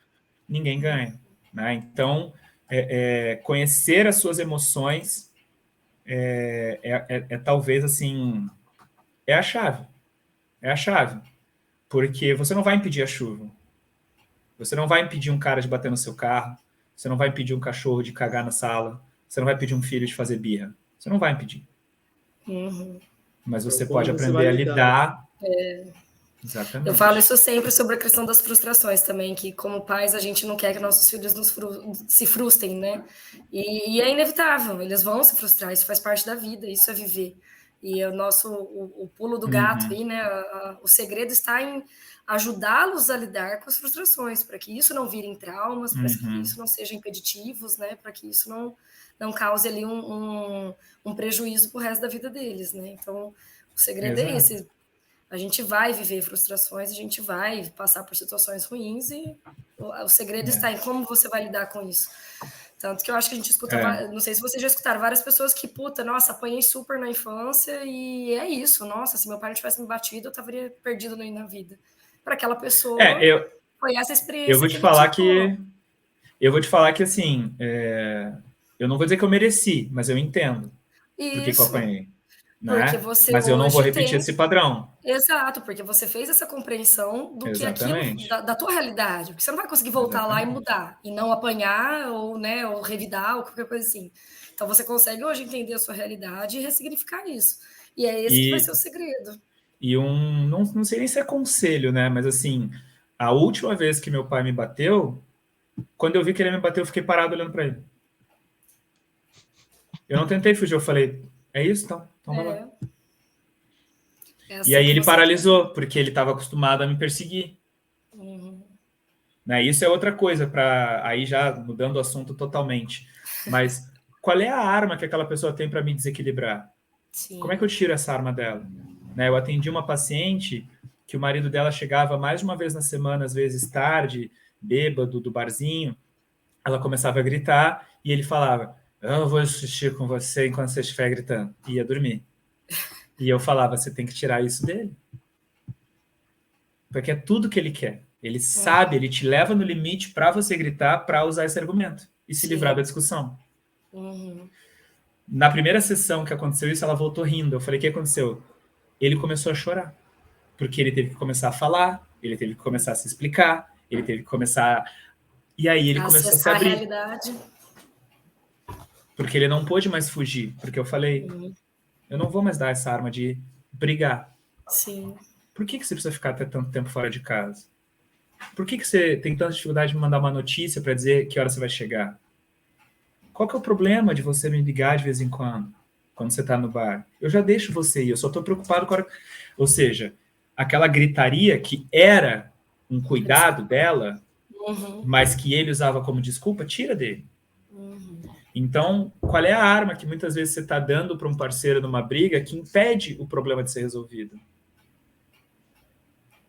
Ninguém ganha. Né? Então, conhecer as suas emoções talvez assim, é a chave. É a chave. Porque você não vai impedir a chuva. Você não vai impedir um cara de bater no seu carro. Você não vai impedir um cachorro de cagar na sala. Você não vai impedir um filho de fazer birra. Você não vai impedir. Mas você pode aprender a lidar. Exatamente. Eu falo isso sempre sobre a questão das frustrações também, que como pais a gente não quer que nossos filhos se frustrem, né? E é inevitável, eles vão se frustrar, isso faz parte da vida, isso é viver. E o pulo do gato aí, né? O segredo está em ajudá-los a lidar com as frustrações, para que isso não vire em traumas, para que isso não seja impeditivos, né? Para que isso não cause ali um prejuízo para o resto da vida deles, né? Então, o segredo é esse. A gente vai viver frustrações, a gente vai passar por situações ruins e o segredo está em como você vai lidar com isso. Tanto que eu acho que a gente escuta, não sei se vocês já escutaram, várias pessoas que, nossa, apanhei super na infância e é isso, nossa, se meu pai não tivesse me batido, eu estaria perdido na vida. Para aquela pessoa, foi essa experiência eu vou te falar que assim, eu não vou dizer que eu mereci, mas eu entendo por que eu apanhei. Né? Mas eu não vou repetir esse padrão. Exato, porque você fez essa compreensão do que aquilo, da tua realidade, porque você não vai conseguir voltar lá e mudar, e não apanhar, ou revidar, ou qualquer coisa assim. Então você consegue hoje entender a sua realidade e ressignificar isso. E é esse que vai ser o segredo. E não sei nem se é conselho, né? Mas assim, a última vez que meu pai me bateu, quando eu vi que ele me bateu, eu fiquei parado olhando para ele. Eu não tentei fugir, eu falei, é isso? Então vai lá. Assim e aí ele paralisou, porque ele estava acostumado a me perseguir. Né? Isso é outra coisa, aí já mudando o assunto totalmente. Mas qual é a arma que aquela pessoa tem para me desequilibrar? Sim. Como é que eu tiro essa arma dela? Né? Eu atendi uma paciente que o marido dela chegava mais de uma vez na semana, às vezes tarde, bêbado, do barzinho. Ela começava a gritar e ele falava, eu não vou assistir com você enquanto você estiver gritando. E ia dormir. E eu falava, você tem que tirar isso dele. Porque é tudo que ele quer. Ele sabe, ele te leva no limite para você gritar, para usar esse argumento e se livrar da discussão. Na primeira sessão que aconteceu isso, ela voltou rindo. Eu falei, o que aconteceu? Ele começou a chorar. Porque ele teve que começar a falar, ele teve que começar a se explicar, ele teve que começar... E aí ele começou a se abrir. A realidade. Porque ele não pôde mais fugir. Porque eu falei, eu não vou mais dar essa arma de brigar. Sim. Por que você precisa ficar até tanto tempo fora de casa? Por que você tem tanta dificuldade de me mandar uma notícia para dizer que hora você vai chegar? Qual que é o problema de você me ligar de vez em quando você está no bar? Eu já deixo você ir, eu só estou preocupado com a hora... Ou seja, aquela gritaria que era um cuidado dela, mas que ele usava como desculpa, tira dele. Então, qual é a arma que muitas vezes você está dando para um parceiro numa briga que impede o problema de ser resolvido?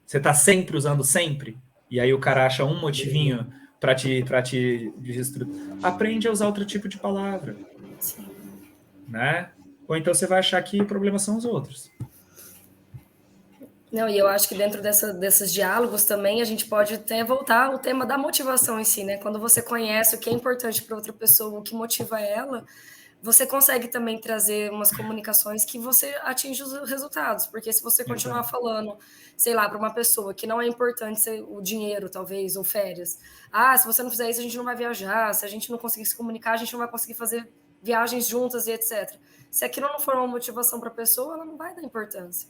Você está sempre usando sempre? E aí o cara acha um motivinho para te destruir. Aprende a usar outro tipo de palavra. Sim. né? Ou então você vai achar que o problema são os outros. Não, e eu acho que dentro desses diálogos também a gente pode até voltar ao tema da motivação em si, né? Quando você conhece o que é importante para outra pessoa, o que motiva ela, você consegue também trazer umas comunicações que você atinge os resultados. Porque se você continuar falando, sei lá, para uma pessoa que não é importante ser o dinheiro, talvez, ou férias. Ah, se você não fizer isso, a gente não vai viajar. Se a gente não conseguir se comunicar, a gente não vai conseguir fazer viagens juntas e etc. Se aquilo não for uma motivação para a pessoa, ela não vai dar importância.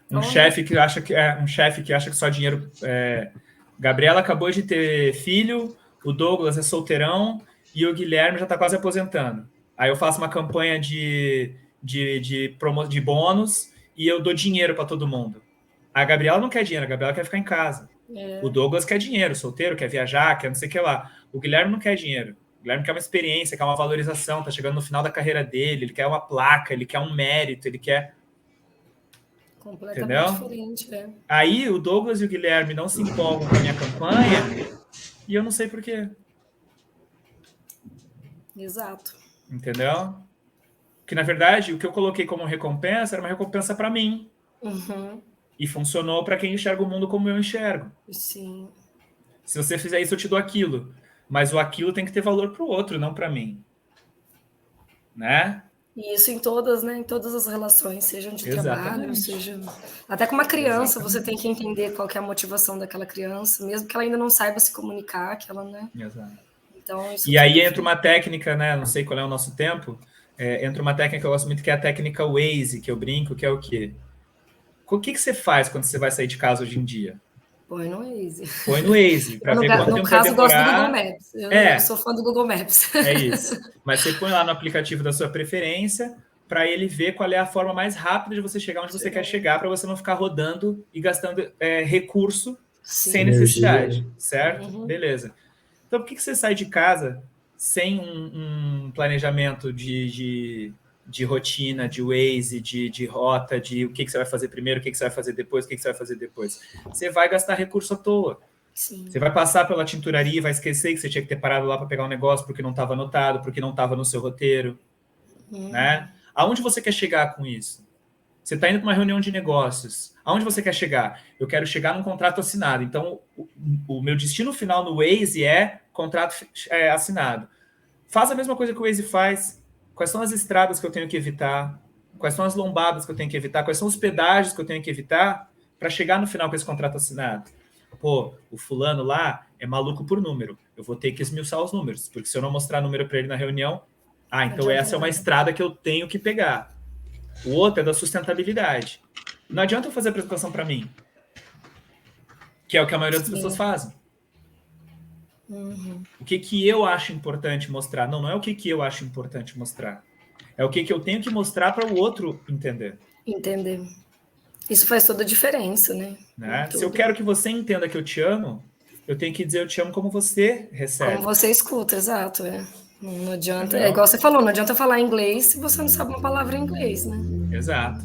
Um chefe que acha que só dinheiro. Gabriela acabou de ter filho, o Douglas é solteirão e o Guilherme já está quase aposentando. Aí eu faço uma campanha de bônus e eu dou dinheiro para todo mundo. A Gabriela não quer dinheiro, a Gabriela quer ficar em casa. O Douglas quer dinheiro, solteiro, quer viajar, quer não sei o que lá. O Guilherme não quer dinheiro. O Guilherme quer uma experiência, quer uma valorização, tá chegando no final da carreira dele, ele quer uma placa, ele quer um mérito, ele quer... Completamente diferente, né? Aí o Douglas e o Guilherme não se empolgam com a minha campanha e eu não sei por quê. Exato. Entendeu? Porque, na verdade, o que eu coloquei como recompensa era uma recompensa para mim. E funcionou para quem enxerga o mundo como eu enxergo. Sim. Se você fizer isso, eu te dou aquilo. Mas o aquilo tem que ter valor para o outro, não para mim. Né? E isso em todas, né? Em todas as relações, sejam de trabalho, seja... Até com uma criança, você tem que entender qual que é a motivação daquela criança, mesmo que ela ainda não saiba se comunicar, que ela, né? Exato. Então, isso e aí entra uma técnica, né? Não sei qual é o nosso tempo. Entra uma técnica que eu gosto muito, que é a técnica Waze, que eu brinco, que é o quê? O que você faz quando você vai sair de casa hoje em dia? Põe no Waze. Põe no Waze, para ver quanto tempo vai demorar. No caso, eu gosto do Google Maps. Eu sou fã do Google Maps. É isso. Mas você põe lá no aplicativo da sua preferência para ele ver qual é a forma mais rápida de você chegar onde você quer chegar, para você não ficar rodando e gastando recurso sem necessidade, certo? Beleza. Então, por que você sai de casa sem um planejamento de rotina, de Waze, de rota, de o que você vai fazer primeiro, o que você vai fazer depois, o que você vai fazer depois? Você vai gastar recurso à toa. Sim. Você vai passar pela tinturaria e vai esquecer que você tinha que ter parado lá para pegar um negócio porque não estava anotado, porque não estava no seu roteiro. Né? Aonde você quer chegar com isso? Você está indo para uma reunião de negócios. Aonde você quer chegar? Eu quero chegar num contrato assinado. Então, o meu destino final no Waze é contrato assinado. Faz a mesma coisa que o Waze faz. Quais são as estradas que eu tenho que evitar? Quais são as lombadas que eu tenho que evitar? Quais são os pedágios que eu tenho que evitar para chegar no final com esse contrato assinado? Pô, o fulano lá é maluco por número. Eu vou ter que esmiuçar os números, porque se eu não mostrar número para ele na reunião, então essa é uma estrada que eu tenho que pegar. O outro é da sustentabilidade. Não adianta eu fazer a apresentação para mim, que é o que a maioria das pessoas fazem. O que eu acho importante mostrar? Não é o que eu acho importante mostrar. É o que eu tenho que mostrar para o outro entender. Entender. Isso faz toda a diferença, né? Se eu quero que você entenda que eu te amo, eu tenho que dizer eu te amo como você recebe. Como você escuta, exato. Não adianta, igual você falou, não adianta falar inglês se você não sabe uma palavra em inglês, né? Exato.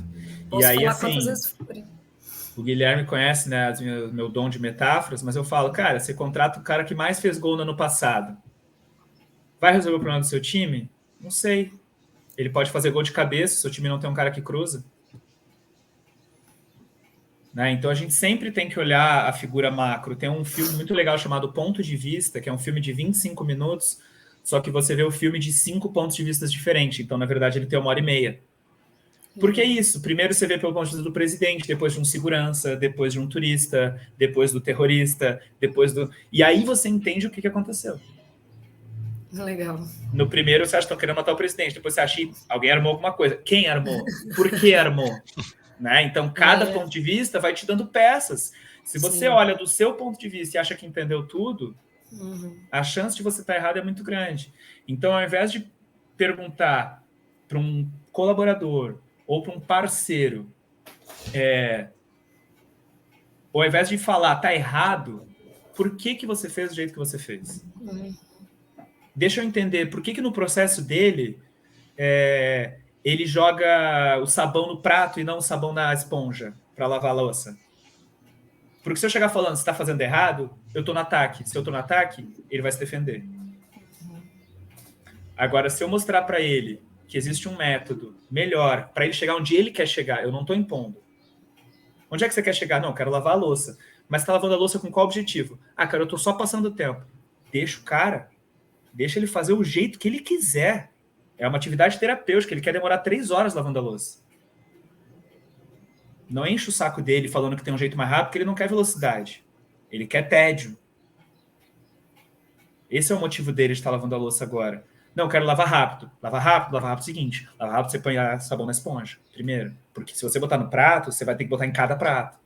Posso e aí, falar assim, quantas vezes forem. O Guilherme conhece, né, meu dom de metáforas, mas eu falo, cara, você contrata o cara que mais fez gol no ano passado. Vai resolver o problema do seu time? Não sei. Ele pode fazer gol de cabeça, se o seu time não tem um cara que cruza. Né? Então a gente sempre tem que olhar a figura macro. Tem um filme muito legal chamado Ponto de Vista, que é um filme de 25 minutos, só que você vê o filme de 5 pontos de vista diferentes. Então, na verdade, ele tem 1h30. Por que isso? Primeiro você vê pelo ponto de vista do presidente, depois de um segurança, depois de um turista, depois do terrorista, depois do... E aí você entende o que aconteceu. Legal. No primeiro você acha que estão querendo matar o presidente, depois você acha que alguém armou alguma coisa. Quem armou? Por que armou? Né? Então, cada ponto de vista vai te dando peças. Se você olha do seu ponto de vista e acha que entendeu tudo, a chance de você estar errado é muito grande. Então, ao invés de perguntar para um colaborador ou para um parceiro, ou ao invés de falar, tá errado, por que você fez do jeito que você fez? Deixa eu entender, por que no processo dele ele joga o sabão no prato e não o sabão na esponja para lavar a louça? Porque se eu chegar falando, você está fazendo errado, eu estou no ataque. Se eu estou no ataque, ele vai se defender. Agora, se eu mostrar para ele que existe um método melhor para ele chegar onde ele quer chegar, eu não estou impondo. Onde é que você quer chegar? Não, eu quero lavar a louça. Mas você está lavando a louça com qual objetivo? Ah, cara, eu estou só passando o tempo. Deixa o cara. Deixa ele fazer o jeito que ele quiser. É uma atividade terapêutica. Ele quer demorar 3 horas lavando a louça. Não enche o saco dele falando que tem um jeito mais rápido, porque ele não quer velocidade. Ele quer tédio. Esse é o motivo dele de estar lavando a louça agora. Não, eu quero lavar rápido. Lava rápido, lava rápido é o seguinte. Lava rápido, você põe sabão na esponja, primeiro. Porque se você botar no prato, você vai ter que botar em cada prato.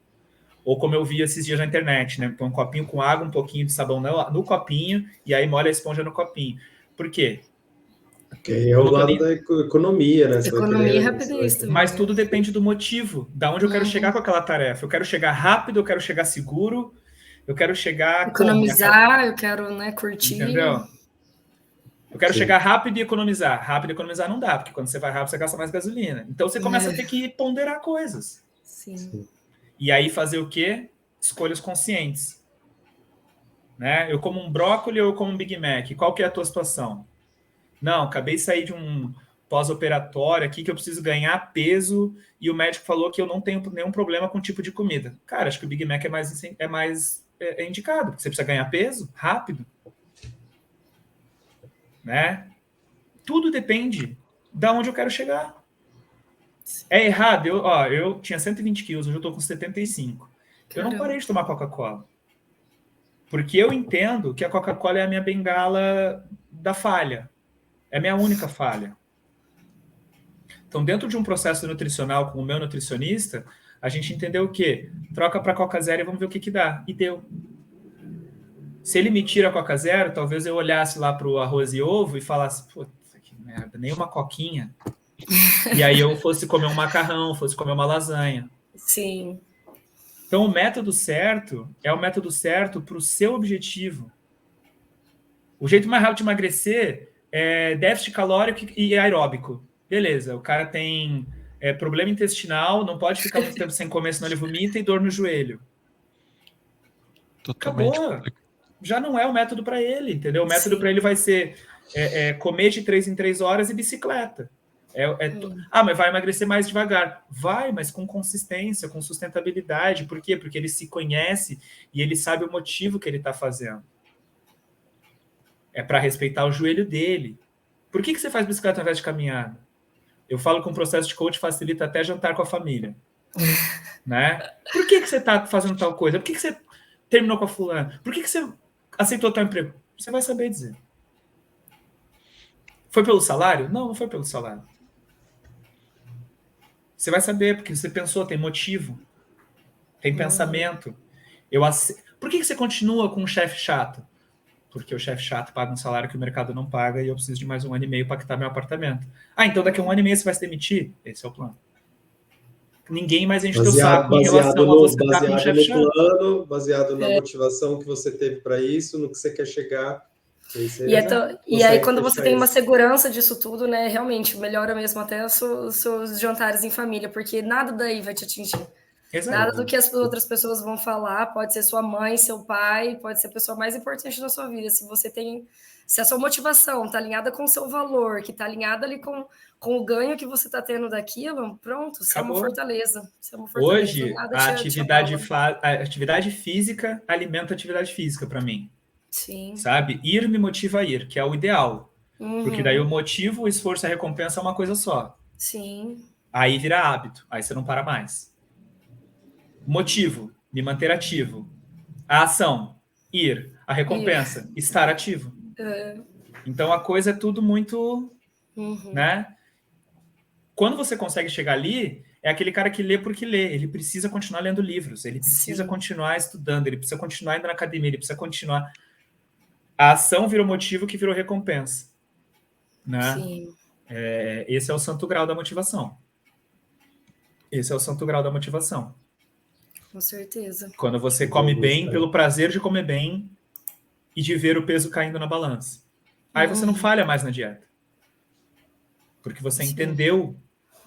Ou como eu vi esses dias na internet, né? Põe um copinho com água, um pouquinho de sabão no copinho, e aí molha a esponja no copinho. Por quê? É o lado da economia, né? Economia e rapidez também. Mas tudo depende do motivo, da onde eu quero chegar com aquela tarefa. Eu quero chegar rápido, eu quero chegar seguro, eu quero chegar... Economizar, eu quero, né, curtir. Entendeu? Eu quero chegar rápido e economizar. Rápido e economizar não dá, porque quando você vai rápido, você gasta mais gasolina. Então você começa a ter que ponderar coisas. Sim. E aí fazer o quê? Escolhas conscientes. Né? Eu como um brócolis ou eu como um Big Mac? Qual que é a tua situação? Não, acabei de sair de um pós-operatório aqui que eu preciso ganhar peso e o médico falou que eu não tenho nenhum problema com o tipo de comida. Cara, acho que o Big Mac é mais indicado, porque você precisa ganhar peso rápido. Né? Tudo depende de onde eu quero chegar. É errado. Eu tinha 120 quilos, hoje eu estou com 75. Eu não parei de tomar Coca-Cola. Porque eu entendo que a Coca-Cola é a minha bengala da falha. É a minha única falha. Então, dentro de um processo nutricional com o meu nutricionista, a gente entendeu o quê? Troca para Coca Zero e vamos ver o que dá. E deu. Se ele me tira a Coca Zero, talvez eu olhasse lá para o arroz e ovo e falasse, puta que merda, nem uma coquinha. E aí eu fosse comer um macarrão, fosse comer uma lasanha. Sim. Então, o método certo é o método certo para o seu objetivo. O jeito mais rápido de emagrecer é déficit calórico e aeróbico. Beleza, o cara tem problema intestinal, não pode ficar muito tempo sem comer, senão ele vomita e dor no joelho. Totalmente. Acabou. Já não é o método para ele, entendeu? O método para ele vai ser comer de 3 em 3 horas e bicicleta. Mas vai emagrecer mais devagar. Vai, mas com consistência, com sustentabilidade. Por quê? Porque ele se conhece e ele sabe o motivo que ele está fazendo. É para respeitar o joelho dele. Por que você faz bicicleta ao invés de caminhada? Eu falo que um processo de coach facilita até jantar com a família. Né? Por que você está fazendo tal coisa? Por que você terminou com a fulana? Por que você aceitou tal emprego? Você vai saber dizer. Foi pelo salário? Não, não foi pelo salário. Você vai saber, porque você pensou, tem motivo, tem pensamento. Por que você continua com um chefe chato? Porque o chefe chato paga um salário que o mercado não paga e eu preciso de mais 1 ano e meio para quitar meu apartamento. Então daqui a 1 ano e meio você vai se demitir? Esse é o plano. Ninguém mais enche teu saco em relação a você estar com um chefe chato. Plano, baseado na motivação que você teve para isso, no que você quer chegar. E aí, quando você tem uma segurança disso tudo, né, realmente melhora mesmo até os seus jantares em família, porque nada daí vai te atingir. Exato. Nada do que as outras pessoas vão falar, pode ser sua mãe, seu pai, pode ser a pessoa mais importante da sua vida. Se a sua motivação está alinhada com o seu valor, que está alinhada ali com o ganho que você está tendo daquilo, pronto, você é uma fortaleza. Hoje, a atividade física alimenta a atividade física para mim. Sim. Sabe? Ir me motiva a ir, que é o ideal. Porque daí o motivo, o esforço e a recompensa é uma coisa só. Sim. Aí vira hábito, aí você não para mais. Motivo, me manter ativo. A ação, ir. A recompensa, estar ativo. Então a coisa é tudo muito... né? Quando você consegue chegar ali, é aquele cara que lê porque lê. Ele precisa continuar lendo livros, ele precisa continuar estudando, ele precisa continuar indo na academia, ele precisa continuar... A ação virou motivo que virou recompensa. Né? Sim. Esse é o santo grau da motivação. Esse é o santo grau da motivação. Com certeza. Quando você come bem pelo prazer de comer bem e de ver o peso caindo na balança. Aí você não falha mais na dieta. Porque você entendeu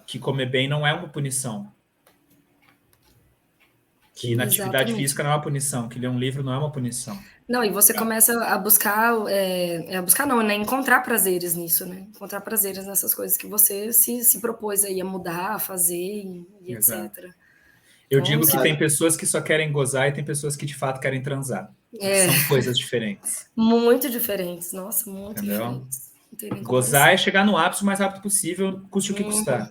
que comer bem não é uma punição. Que inatividade Exatamente. física não é uma punição, que ler um livro não é uma punição. Não, e você começa a buscar, a buscar não, né? Encontrar prazeres nisso, né? Encontrar prazeres nessas coisas que você se propôs aí a mudar, a fazer e Exato. etc. Eu Então, digo que tem pessoas que só querem gozar e tem pessoas que de fato querem transar. São coisas diferentes. Muito diferentes, nossa, muito Entendeu? diferentes. Não tem nem Gozar é comparação. chegar no ápice o mais rápido possível, custe o que custar.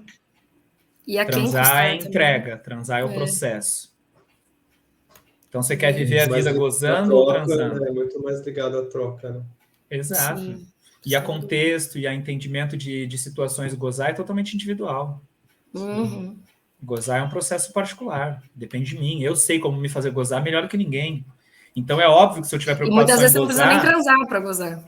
E a quem Transar custar é também. entrega, transar é o processo. Então você quer viver a Mas vida a gozando ou troca, transando? é muito mais ligado à troca, né? Exato. Sim, E a sem contexto e a entendimento de situações gozar é totalmente individual. Uhum. Gozar é um processo particular, depende de mim. Eu sei como me fazer gozar melhor do que ninguém. Então é óbvio que se eu tiver E muitas preocupação em vezes você não precisa nem gozar... transar para gozar.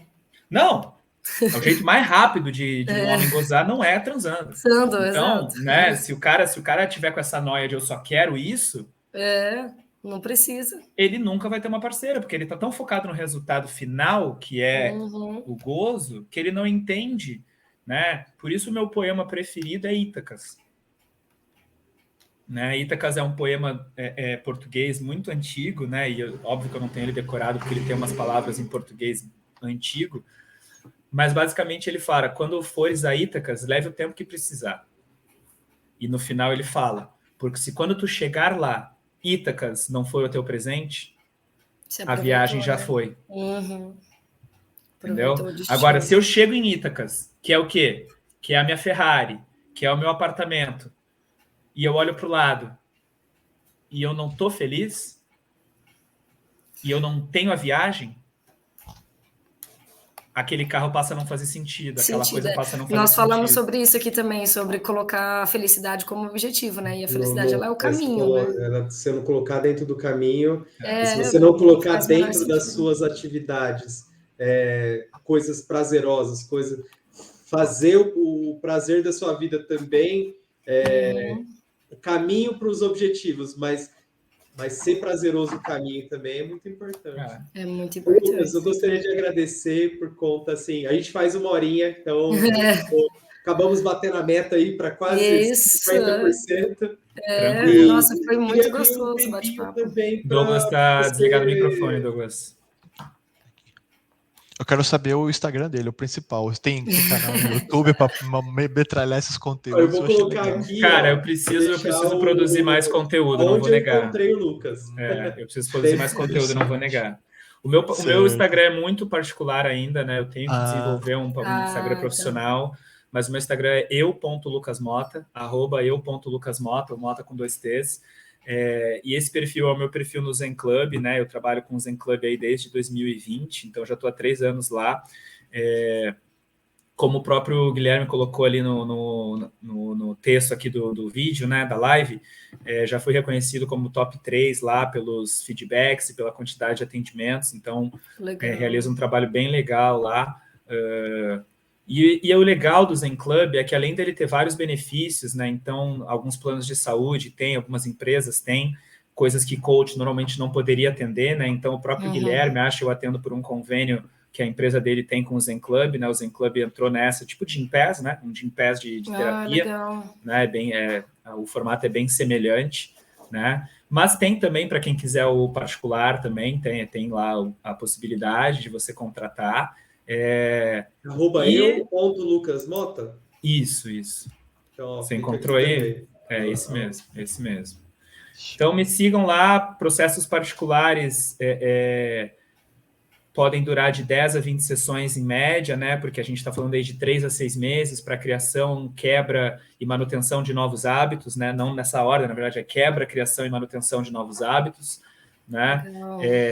Não! O jeito mais rápido de um homem gozar não é transando. Transando, Então, exato. né, se o cara tiver com essa noia de eu só quero isso, Não precisa. ele nunca vai ter uma parceira, porque ele tá tão focado no resultado final, que é o gozo, que ele não entende, né? Por isso o meu poema preferido é Ítacas. Né? Ítacas é um poema português muito antigo, né? E óbvio que eu não tenho ele decorado, porque ele tem umas palavras em português antigo, mas basicamente ele fala: quando fores a Ítacas, leve o tempo que precisar. E no final ele fala: porque se quando tu chegar lá, Ítacas não for o teu presente, a viagem já foi. Entendeu? Agora, se eu chego em Ítacas, que é o quê? Que é a minha Ferrari, que é o meu apartamento, e eu olho para o lado e eu não tô feliz, e eu não tenho a viagem, aquele carro passa a não fazer sentido, aquela coisa passa a não fazer Nós sentido. falamos sobre isso aqui também, sobre colocar a felicidade como objetivo, né? E a felicidade, ela é o caminho, né? Ela sendo colocada dentro do caminho, e se você não não colocar faz o menor dentro das sentido. suas atividades coisas prazerosas, fazer o prazer da sua vida também, o caminho para os objetivos, mas ser prazeroso o caminho também é muito importante. É muito importante. Lucas, eu gostaria de agradecer por conta, assim, a gente faz 1 horinha, então acabamos batendo a meta aí para quase 50%. Nossa, foi muito gostoso o bate-papo. Douglas está desligado o microfone, Douglas. Eu quero saber o Instagram dele, o principal. Tem canal no YouTube para metralhar esses conteúdos. Eu vou colocar aqui. Cara, eu preciso produzir mais conteúdo, não vou negar. Eu encontrei o Lucas. Eu preciso produzir mais conteúdo, não vou negar. O meu Instagram é muito particular ainda, né? Eu tenho que desenvolver um Instagram profissional, mas o meu Instagram é eu.lucasmota, @eu.lucasmota, Mota com 2 T's. E esse perfil é o meu perfil no Zen Club, né? Eu trabalho com o Zen Club aí desde 2020, então já estou há 3 anos lá. Como o próprio Guilherme colocou ali no texto aqui do vídeo, né, da live, já fui reconhecido como top 3 lá pelos feedbacks e pela quantidade de atendimentos, então realizo um trabalho bem legal lá. E o legal do Zen Club é que, além dele ter vários benefícios, né, então alguns planos de saúde tem, algumas empresas têm, coisas que coach normalmente não poderia atender, né, então o próprio Guilherme, eu atendo por um convênio que a empresa dele tem com o Zen Club, né? O Zen Club entrou nessa, tipo de Gympass, né? Um Gympass de terapia, né? O formato é bem semelhante, né? Mas tem também, para quem quiser o particular também, tem lá a possibilidade de você contratar. @eu.lucasmota? Isso. Então, você encontrou aí? Esse mesmo. Então, me sigam lá, processos particulares podem durar de 10 a 20 sessões em média, né? Porque a gente está falando aí de 3 a 6 meses para criação, quebra e manutenção de novos hábitos, né? Não nessa ordem, na verdade, é quebra, criação e manutenção de novos hábitos, né?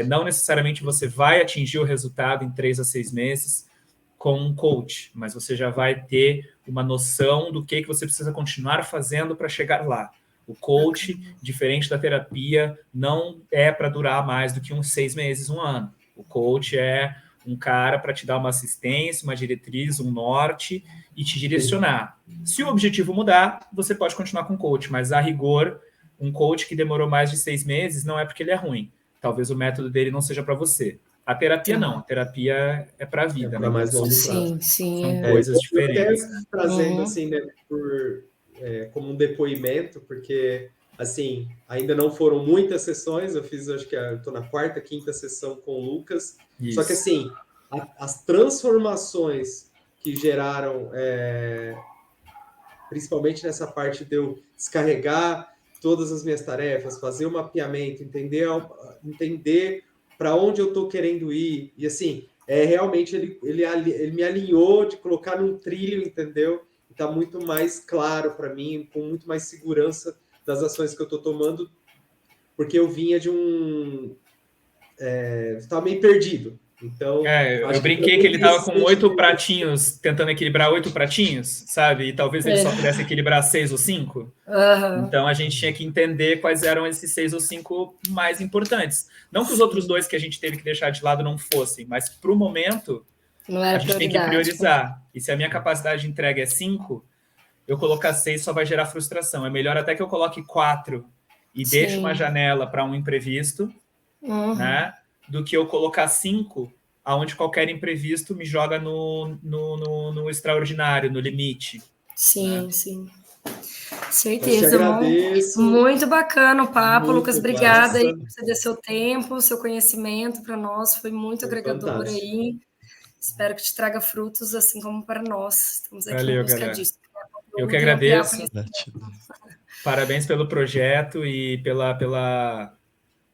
Não necessariamente você vai atingir o resultado em 3 a 6 meses com um coach, mas você já vai ter uma noção do que você precisa continuar fazendo para chegar lá. O coach, diferente da terapia, não é para durar mais do que uns 6 meses, 1 ano. O coach é um cara para te dar uma assistência, uma diretriz, um norte e te direcionar. Se o objetivo mudar, você pode continuar com o coach, mas a rigor, um coach que demorou mais de 6 meses não é porque ele é ruim. Talvez o método dele não seja para você. A terapia não, a terapia é para a vida. Para mais longo prazo. Sim. São coisas diferentes. Até trazendo assim, né, como um depoimento, porque assim, ainda não foram muitas sessões, eu fiz, acho que estou na 4ª, 5ª sessão com o Lucas. Isso. Só que, assim, as transformações que geraram, principalmente nessa parte de eu descarregar todas as minhas tarefas, fazer o mapeamento, entender para onde eu estou querendo ir, e assim, realmente ele me alinhou de colocar num trilho, entendeu? Está muito mais claro para mim, com muito mais segurança das ações que eu estou tomando, porque eu vinha de estava meio perdido. Então, eu brinquei que ele estava com 8 pratinhos, tentando equilibrar 8 pratinhos, sabe? E talvez ele só pudesse equilibrar 6 ou 5. Então, a gente tinha que entender quais eram esses 6 ou 5 mais importantes. Não que os outros 2 que a gente teve que deixar de lado não fossem, mas para o momento, a gente tem que priorizar. E se a minha capacidade de entrega é 5, eu colocar 6 só vai gerar frustração. É melhor até que eu coloque 4 e deixe uma janela para um imprevisto, né? Do que eu colocar 5, aonde qualquer imprevisto me joga no extraordinário, no limite. Sim, né? sim. Certeza. Eu te agradeço. Muito bacana o papo, Muito Lucas. Obrigada aí massa. por você dar seu tempo, seu conhecimento para nós. Foi muito agregador fantástico. aí. Espero que te traga frutos, assim como para nós. Estamos aqui Valeu, em busca galera. disso. Eu que agradeço. Gratidão. Parabéns pelo projeto e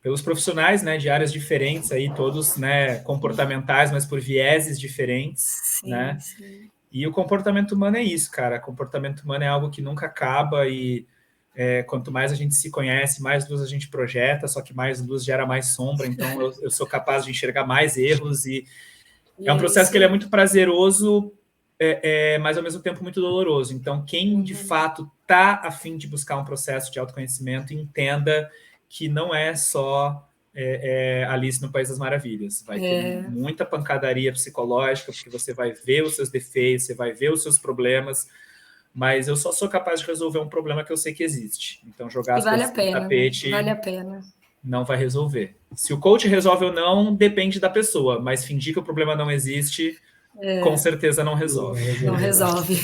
pelos profissionais, né, de áreas diferentes aí, todos, né, comportamentais, mas por vieses diferentes, Sim, né? sim. E o comportamento humano é isso, cara. Comportamento humano é algo que nunca acaba e quanto mais a gente se conhece, mais luz a gente projeta, só que mais luz gera mais sombra, então eu sou capaz de enxergar mais erros e é um processo que ele é muito prazeroso, mas ao mesmo tempo muito doloroso. Então, quem de fato está a fim de buscar um processo de autoconhecimento, entenda que não é só Alice no País das Maravilhas. Vai ter muita pancadaria psicológica, porque você vai ver os seus defeitos, você vai ver os seus problemas, mas eu só sou capaz de resolver um problema que eu sei que existe. Então, jogar as coisas no tapete vale a pena. Não vai resolver. Se o coach resolve ou não, depende da pessoa, mas fingir que o problema não existe, com certeza não resolve. Não resolve.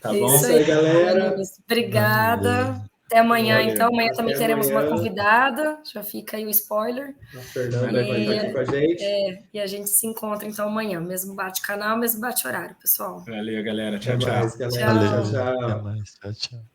Tá bom? Isso aí, galera. Obrigada. Até amanhã, então. Amanhã também teremos uma amanhã. convidada. Já fica aí o spoiler. A Fernanda vai estar aqui com a gente. E a gente se encontra, então, amanhã. Mesmo bate-canal, mesmo bate-horário, pessoal. Valeu, galera. Tchau, Até tchau. mais, galera. Valeu, Tchau, tchau. até mais. Tchau, tchau.